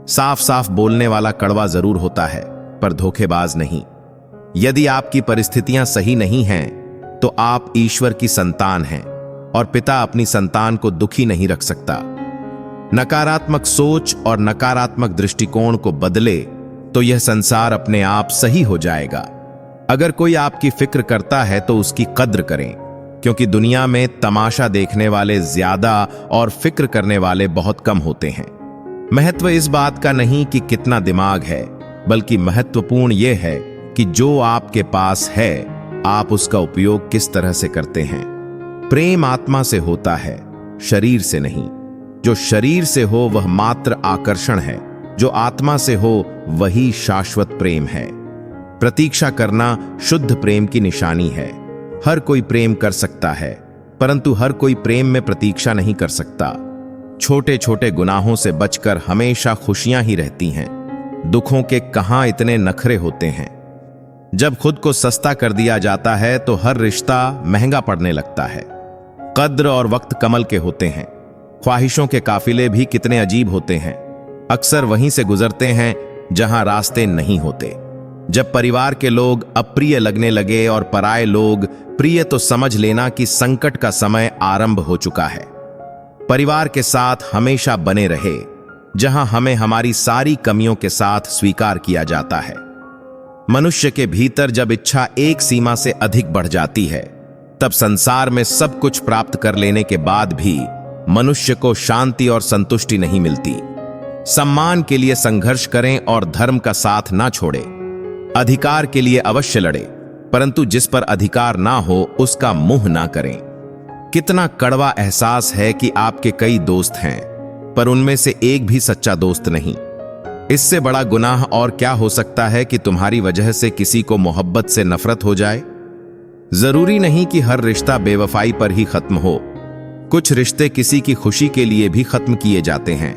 साफ साफ बोलने वाला कड़वा जरूर होता है, पर धोखेबाज नहीं। यदि आपकी परिस्थितियां सही नहीं हैं, तो आप ईश्वर की संतान हैं, और पिता अपनी संतान को दुखी नहीं रख सकता। नकारात्मक सोच और नकारात्मक दृष्टिकोण को बदले तो यह संसार अपने आप सही हो जाएगा। अगर कोई आपकी फिक्र करता है तो उसकी कद्र करें, क्योंकि दुनिया में तमाशा देखने वाले ज्यादा और फिक्र करने वाले बहुत कम होते हैं। महत्व इस बात का नहीं कि कितना दिमाग है, बल्कि महत्वपूर्ण यह है कि जो आपके पास है आप उसका उपयोग किस तरह से करते हैं। प्रेम आत्मा से होता है, शरीर से नहीं। जो शरीर से हो वह मात्र आकर्षण है, जो आत्मा से हो वही शाश्वत प्रेम है। प्रतीक्षा करना शुद्ध प्रेम की निशानी है। हर कोई प्रेम कर सकता है, परंतु हर कोई प्रेम में प्रतीक्षा नहीं कर सकता। छोटे छोटे गुनाहों से बचकर हमेशा खुशियां ही रहती हैं। दुखों के कहां इतने नखरे होते हैं। जब खुद को सस्ता कर दिया जाता है तो हर रिश्ता महंगा पड़ने लगता है। कद्र और वक्त कमल के होते हैं। ख्वाहिशों के काफिले भी कितने अजीब होते हैं। अक्सर वहीं से गुजरते हैं जहां रास्ते नहीं होते। जब परिवार के लोग अप्रिय लगने लगे और पराये लोग प्रिय, तो समझ लेना कि संकट का समय आरंभ हो चुका है। परिवार के साथ हमेशा बने रहे, जहां हमें हमारी सारी कमियों के साथ स्वीकार किया जाता है। मनुष्य के भीतर जब इच्छा एक सीमा से अधिक बढ़ जाती है, तब संसार में सब कुछ प्राप्त कर लेने के बाद भी मनुष्य को शांति और संतुष्टि नहीं मिलती। सम्मान के लिए संघर्ष करें और धर्म का साथ ना छोड़ें। अधिकार के लिए अवश्य लड़े, परंतु जिस पर अधिकार ना हो उसका मुंह ना करें। कितना कड़वा एहसास है कि आपके कई दोस्त हैं, पर उनमें से एक भी सच्चा दोस्त नहीं। इससे बड़ा गुनाह और क्या हो सकता है कि तुम्हारी वजह से किसी को मोहब्बत से नफरत हो जाए। जरूरी नहीं कि हर रिश्ता बेवफाई पर ही खत्म हो। कुछ रिश्ते किसी की खुशी के लिए भी खत्म किए जाते हैं।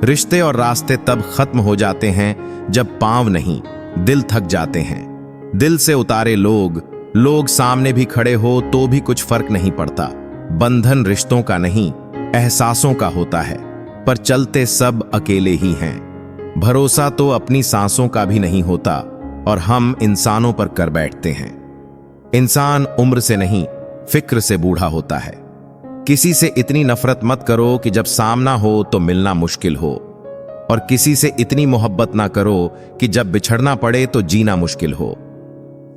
रिश्ते और रास्ते तब खत्म हो जाते हैं जब पांव नहीं, दिल थक जाते हैं। दिल से उतारे लोग सामने भी खड़े हो तो भी कुछ फर्क नहीं पड़ता। बंधन रिश्तों का नहीं, एहसासों का होता है, पर चलते सब अकेले ही हैं। भरोसा तो अपनी सांसों का भी नहीं होता, और हम इंसानों पर कर बैठते हैं। इंसान उम्र से नहीं, फिक्र से बूढ़ा होता है। किसी से इतनी नफरत मत करो कि जब सामना हो तो मिलना मुश्किल हो, और किसी से इतनी मोहब्बत ना करो कि जब बिछड़ना पड़े तो जीना मुश्किल हो।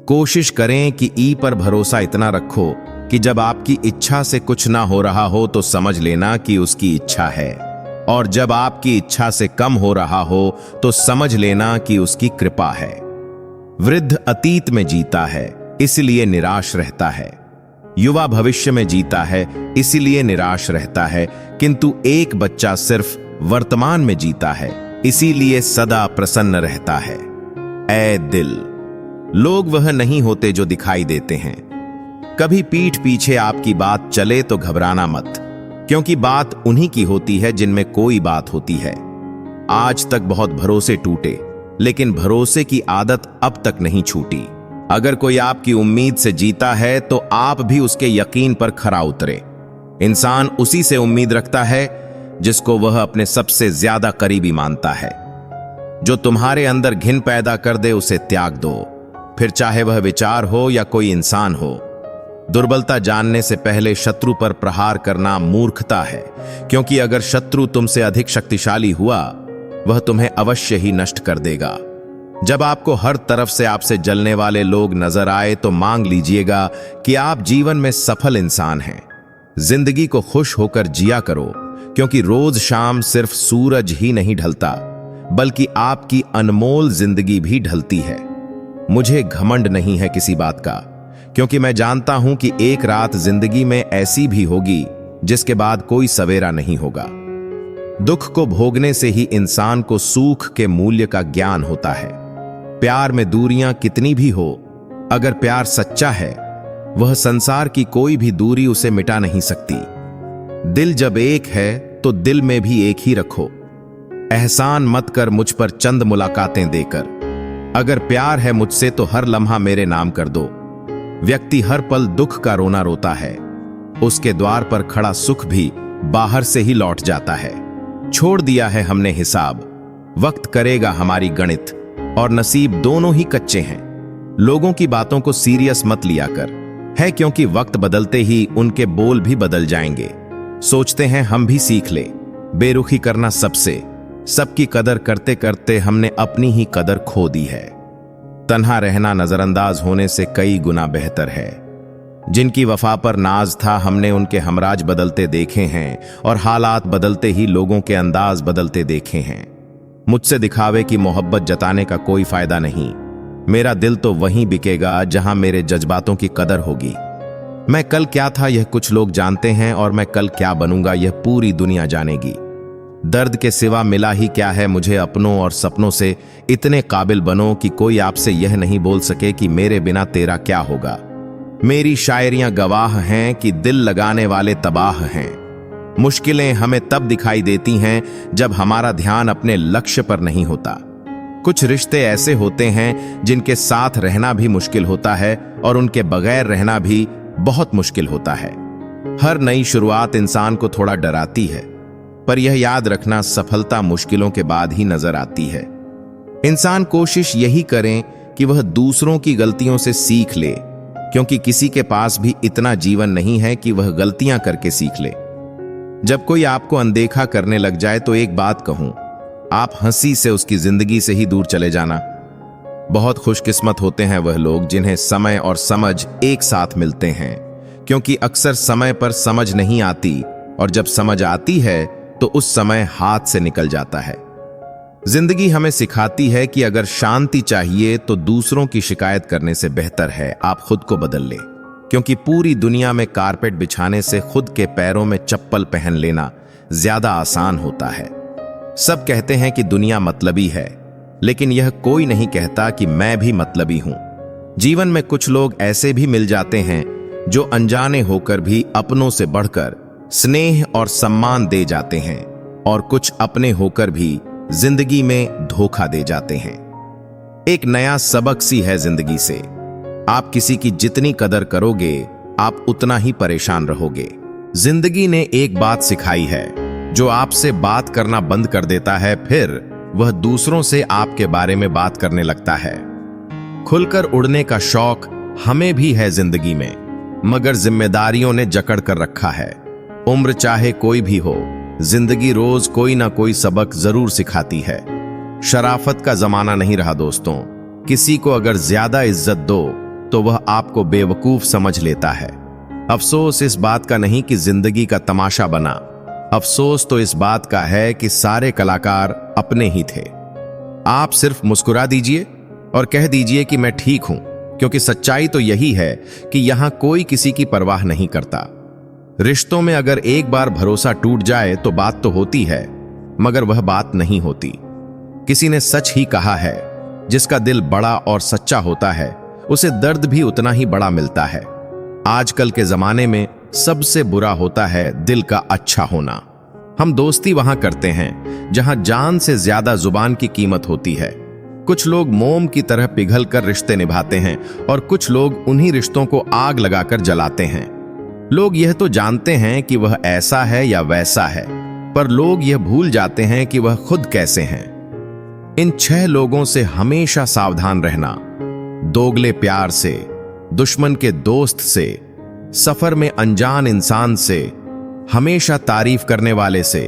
कोशिश करें कि ई पर भरोसा इतना रखो कि जब आपकी इच्छा से कुछ ना हो रहा हो तो समझ लेना कि उसकी इच्छा है, और जब आपकी इच्छा से कम हो रहा हो तो समझ लेना कि उसकी कृपा है। वृद्ध अतीत में जीता है, इसलिए निराश रहता है। युवा भविष्य में जीता है, इसलिए निराश रहता है, किंतु एक बच्चा सिर्फ वर्तमान में जीता है, इसीलिए सदा प्रसन्न रहता है। ऐ दिल, लोग वह नहीं होते जो दिखाई देते हैं। कभी पीठ पीछे आपकी बात चले तो घबराना मत, क्योंकि बात उन्हीं की होती है जिनमें कोई बात होती है। आज तक बहुत भरोसे टूटे, लेकिन भरोसे की आदत अब तक नहीं छूटी। अगर कोई आपकी उम्मीद से जीता है तो आप भी उसके यकीन पर खरा उतरे। इंसान उसी से उम्मीद रखता है जिसको वह अपने सबसे ज्यादा करीबी मानता है। जो तुम्हारे अंदर घिन पैदा कर दे उसे त्याग दो, फिर चाहे वह विचार हो या कोई इंसान हो। दुर्बलता जानने से पहले शत्रु पर प्रहार करना मूर्खता है, क्योंकि अगर शत्रु तुमसे अधिक शक्तिशाली हुआ वह तुम्हें अवश्य ही नष्ट कर देगा। जब आपको हर तरफ से आपसे जलने वाले लोग नजर आए तो मांग लीजिएगा कि आप जीवन में सफल इंसान हैं। जिंदगी को खुश होकर जिया करो, क्योंकि रोज शाम सिर्फ सूरज ही नहीं ढलता, बल्कि आपकी अनमोल जिंदगी भी ढलती है। मुझे घमंड नहीं है किसी बात का, क्योंकि मैं जानता हूं कि एक रात जिंदगी में ऐसी भी होगी जिसके बाद कोई सवेरा नहीं होगा। दुख को भोगने से ही इंसान को सुख के मूल्य का ज्ञान होता है। प्यार में दूरियां कितनी भी हो, अगर प्यार सच्चा है वह संसार की कोई भी दूरी उसे मिटा नहीं सकती। दिल जब एक है तो दिल में भी एक ही रखो। एहसान मत कर मुझ पर चंद मुलाकातें देकर। अगर प्यार है मुझसे तो हर लम्हा मेरे नाम कर दो। व्यक्ति हर पल दुख का रोना रोता है, उसके द्वार पर खड़ा सुख भी बाहर से ही लौट जाता है। छोड़ दिया है हमने हिसाब, वक्त करेगा हमारी गणित, और नसीब दोनों ही कच्चे हैं। लोगों की बातों को सीरियस मत लिया कर, है क्योंकि वक्त बदलते ही उनके बोल भी बदल जाएंगे। सोचते हैं हम भी सीख ले बेरुखी करना सबसे। सबकी कदर करते करते हमने अपनी ही कदर खो दी है। तन्हा रहना नजरअंदाज होने से कई गुना बेहतर है। जिनकी वफा पर नाज था हमने उनके हमराज बदलते देखे हैं, और हालात बदलते ही लोगों के अंदाज बदलते देखे हैं। मुझसे दिखावे की मोहब्बत जताने का कोई फायदा नहीं। मेरा दिल तो वहीं बिकेगा जहां मेरे जज्बातों की कदर होगी। मैं कल क्या था यह कुछ लोग जानते हैं, और मैं कल क्या बनूंगा यह पूरी दुनिया जानेगी। दर्द के सिवा मिला ही क्या है मुझे अपनों और सपनों से। इतने काबिल बनो कि कोई आपसे यह नहीं बोल सके कि मेरे बिना तेरा क्या होगा। मेरी शायरियां गवाह हैं कि दिल लगाने वाले तबाह हैं। मुश्किलें हमें तब दिखाई देती हैं जब हमारा ध्यान अपने लक्ष्य पर नहीं होता। कुछ रिश्ते ऐसे होते हैं जिनके साथ रहना भी मुश्किल होता है, और उनके बगैर रहना भी बहुत मुश्किल होता है। हर नई शुरुआत इंसान को थोड़ा डराती है, पर यह याद रखना सफलता मुश्किलों के बाद ही नजर आती है। इंसान कोशिश यही करें कि वह दूसरों की गलतियों से सीख ले, क्योंकि किसी के पास भी इतना जीवन नहीं है कि वह गलतियां करके सीख ले। जब कोई आपको अनदेखा करने लग जाए तो एक बात कहूं, आप हंसी से उसकी जिंदगी से ही दूर चले जाना। बहुत खुशकिस्मत होते हैं वह लोग जिन्हें समय और समझ एक साथ मिलते हैं, क्योंकि अक्सर समय पर समझ नहीं आती, और जब समझ आती है तो उस समय हाथ से निकल जाता है। जिंदगी हमें सिखाती है कि अगर शांति चाहिए तो दूसरों की शिकायत करने से बेहतर है आप खुद को बदल लें, क्योंकि पूरी दुनिया में कारपेट बिछाने से खुद के पैरों में चप्पल पहन लेना ज्यादा आसान होता है। सब कहते हैं कि दुनिया मतलबी है, लेकिन यह कोई नहीं कहता कि मैं भी मतलबी हूं। जीवन में कुछ लोग ऐसे भी मिल जाते हैं जो अनजाने होकर भी अपनों से बढ़कर स्नेह और सम्मान दे जाते हैं, और कुछ अपने होकर भी जिंदगी में धोखा दे जाते हैं। एक नया सबक सी है जिंदगी से। आप किसी की जितनी कदर करोगे आप उतना ही परेशान रहोगे। जिंदगी ने एक बात सिखाई है, जो आपसे बात करना बंद कर देता है फिर वह दूसरों से आपके बारे में बात करने लगता है। खुलकर उड़ने का शौक हमें भी है जिंदगी में, मगर जिम्मेदारियों ने जकड़ कर रखा है। उम्र चाहे कोई भी हो, जिंदगी रोज कोई ना कोई सबक जरूर सिखाती है। शराफत का जमाना नहीं रहा दोस्तों। किसी को अगर ज्यादा इज्जत दो तो वह आपको बेवकूफ समझ लेता है। अफसोस इस बात का नहीं कि जिंदगी का तमाशा बना, अफसोस तो इस बात का है कि सारे कलाकार अपने ही थे। आप सिर्फ मुस्कुरा दीजिए और कह दीजिए कि मैं ठीक हूं, क्योंकि सच्चाई तो यही है कि यहां कोई किसी की परवाह नहीं करता। रिश्तों में अगर एक बार भरोसा टूट जाए तो बात तो होती है, मगर वह बात नहीं होती। किसी ने सच ही कहा है, जिसका दिल बड़ा और सच्चा होता है उसे दर्द भी उतना ही बड़ा मिलता है। आजकल के जमाने में सबसे बुरा होता है दिल का अच्छा होना। हम दोस्ती वहां करते हैं जहां जान से ज्यादा जुबान की कीमत होती है। कुछ लोग मोम की तरह पिघल कर रिश्ते निभाते हैं और कुछ लोग उन्हीं रिश्तों को आग लगाकर जलाते हैं। लोग यह तो जानते हैं कि वह ऐसा है या वैसा है, पर लोग यह भूल जाते हैं कि वह खुद कैसे हैं। इन 6 लोगों से हमेशा सावधान रहना। दोगले प्यार से, दुश्मन के दोस्त से, सफर में अनजान इंसान से, हमेशा तारीफ करने वाले से,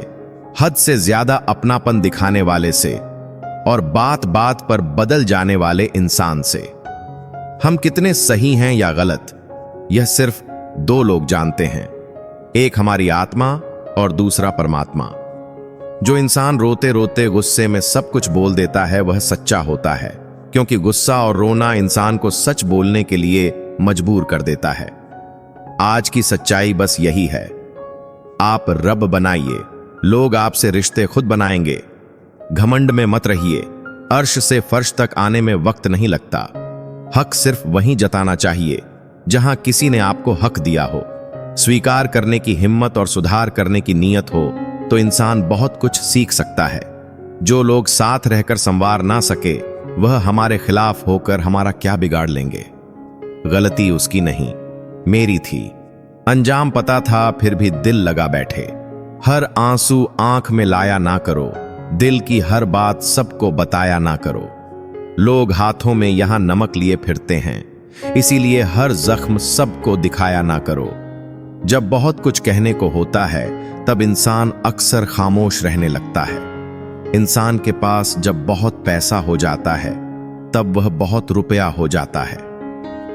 हद से ज्यादा अपनापन दिखाने वाले से और बात बात पर बदल जाने वाले इंसान से। हम कितने सही हैं या गलत, यह सिर्फ 2 लोग जानते हैं, एक हमारी आत्मा और दूसरा परमात्मा। जो इंसान रोते रोते गुस्से में सब कुछ बोल देता है वह सच्चा होता है, क्योंकि गुस्सा और रोना इंसान को सच बोलने के लिए मजबूर कर देता है। आज की सच्चाई बस यही है, आप रब बनाइए, लोग आपसे रिश्ते खुद बनाएंगे। घमंड में मत रहिए, अर्श से फर्श तक आने में वक्त नहीं लगता। हक सिर्फ वहीं जताना चाहिए जहां किसी ने आपको हक दिया हो। स्वीकार करने की हिम्मत और सुधार करने की नीयत हो तो इंसान बहुत कुछ सीख सकता है। जो लोग साथ रहकर संवार ना सके वह हमारे खिलाफ होकर हमारा क्या बिगाड़ लेंगे। गलती उसकी नहीं, मेरी थी। अंजाम पता था फिर भी दिल लगा बैठे। हर आंसू आंख में लाया ना करो, दिल की हर बात सबको बताया ना करो। लोग हाथों में यहां नमक लिए फिरते हैं, इसीलिए हर जख्म सबको दिखाया ना करो। जब बहुत कुछ कहने को होता है तब इंसान अक्सर खामोश रहने लगता है। इंसान के पास जब बहुत पैसा हो जाता है तब वह बहुत रुपया हो जाता है।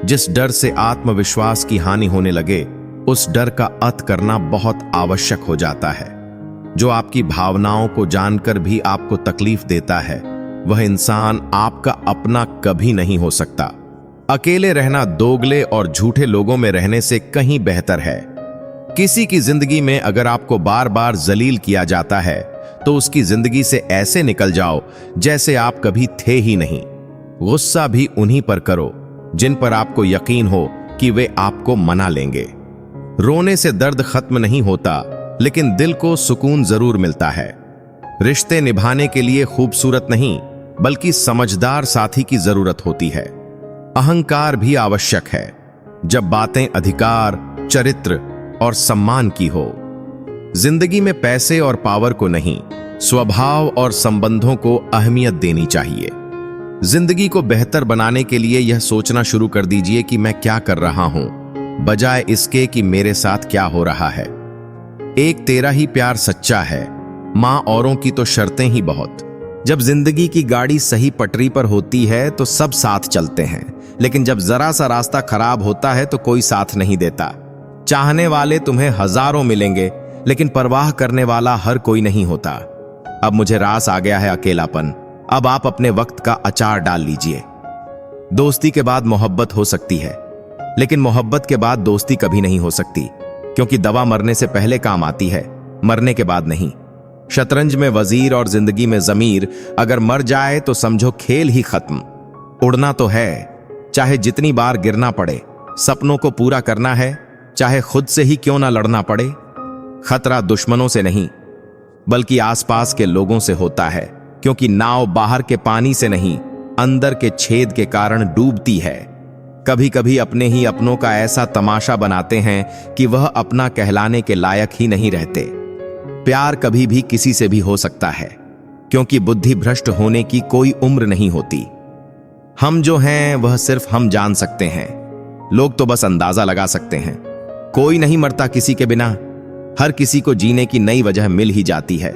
जिस डर से आत्मविश्वास की हानि होने लगे उस डर का अत करना बहुत आवश्यक हो जाता है। जो आपकी भावनाओं को जानकर भी आपको तकलीफ देता है वह इंसान आपका अपना कभी नहीं हो सकता। अकेले रहना दोगले और झूठे लोगों में रहने से कहीं बेहतर है। किसी की जिंदगी में अगर आपको बार बार जलील किया जाता है तो उसकी जिंदगी से ऐसे निकल जाओ जैसे आप कभी थे ही नहीं। गुस्सा भी उन्हीं पर करो जिन पर आपको यकीन हो कि वे आपको मना लेंगे। रोने से दर्द खत्म नहीं होता, लेकिन दिल को सुकून जरूर मिलता है। रिश्ते निभाने के लिए खूबसूरत नहीं बल्कि समझदार साथी की जरूरत होती है। अहंकार भी आवश्यक है जब बातें अधिकार, चरित्र और सम्मान की हो। जिंदगी में पैसे और पावर को नहीं, स्वभाव और संबंधों को अहमियत देनी चाहिए। जिंदगी को बेहतर बनाने के लिए यह सोचना शुरू कर दीजिए कि मैं क्या कर रहा हूं, बजाय इसके कि मेरे साथ क्या हो रहा है। एक तेरा ही प्यार सच्चा है, मां औरों की तो शर्तें ही बहुत। जब जिंदगी की गाड़ी सही पटरी पर होती है तो सब साथ चलते हैं, लेकिन जब जरा सा रास्ता खराब होता है तो कोई साथ नहीं देता। चाहने वाले तुम्हें हजारों मिलेंगे, लेकिन परवाह करने वाला हर कोई नहीं होता। अब मुझे रास आ गया है अकेलापन, अब आप अपने वक्त का अचार डाल लीजिए। दोस्ती के बाद मोहब्बत हो सकती है, लेकिन मोहब्बत के बाद दोस्ती कभी नहीं हो सकती, क्योंकि दवा मरने से पहले काम आती है, मरने के बाद नहीं। शतरंज में वजीर और जिंदगी में जमीर अगर मर जाए तो समझो खेल ही खत्म। उड़ना तो है, चाहे जितनी बार गिरना पड़े। सपनों को पूरा करना है, चाहे खुद से ही क्यों ना लड़ना पड़े। खतरा दुश्मनों से नहीं बल्कि आसपास के लोगों से होता है, क्योंकि नाव बाहर के पानी से नहीं अंदर के छेद के कारण डूबती है। कभी कभी अपने ही अपनों का ऐसा तमाशा बनाते हैं कि वह अपना कहलाने के लायक ही नहीं रहते। प्यार कभी भी किसी से भी हो सकता है, क्योंकि बुद्धि भ्रष्ट होने की कोई उम्र नहीं होती। हम जो हैं वह सिर्फ हम जान सकते हैं, लोग तो बस अंदाजा लगा सकते हैं। कोई नहीं मरता किसी के बिना, हर किसी को जीने की नई वजह मिल ही जाती है।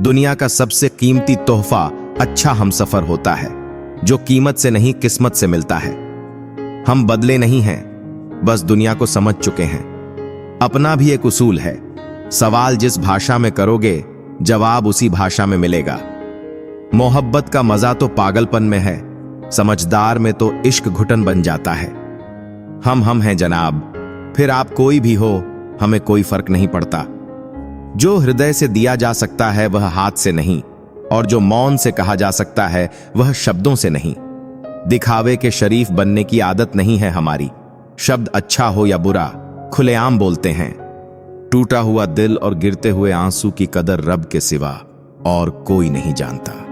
दुनिया का सबसे कीमती तोहफा अच्छा हमसफर होता है, जो कीमत से नहीं किस्मत से मिलता है। हम बदले नहीं हैं, बस दुनिया को समझ चुके हैं। अपना भी एक उसूल है, सवाल जिस भाषा में करोगे जवाब उसी भाषा में मिलेगा। मोहब्बत का मजा तो पागलपन में है, समझदार में तो इश्क घुटन बन जाता है। हम हैं जनाब, फिर आप कोई भी हो, हमें कोई फर्क नहीं पड़ता। जो हृदय से दिया जा सकता है वह हाथ से नहीं, और जो मौन से कहा जा सकता है वह शब्दों से नहीं। दिखावे के शरीफ बनने की आदत नहीं है हमारी, शब्द अच्छा हो या बुरा खुलेआम बोलते हैं। टूटा हुआ दिल और गिरते हुए आंसू की कदर रब के सिवा और कोई नहीं जानता।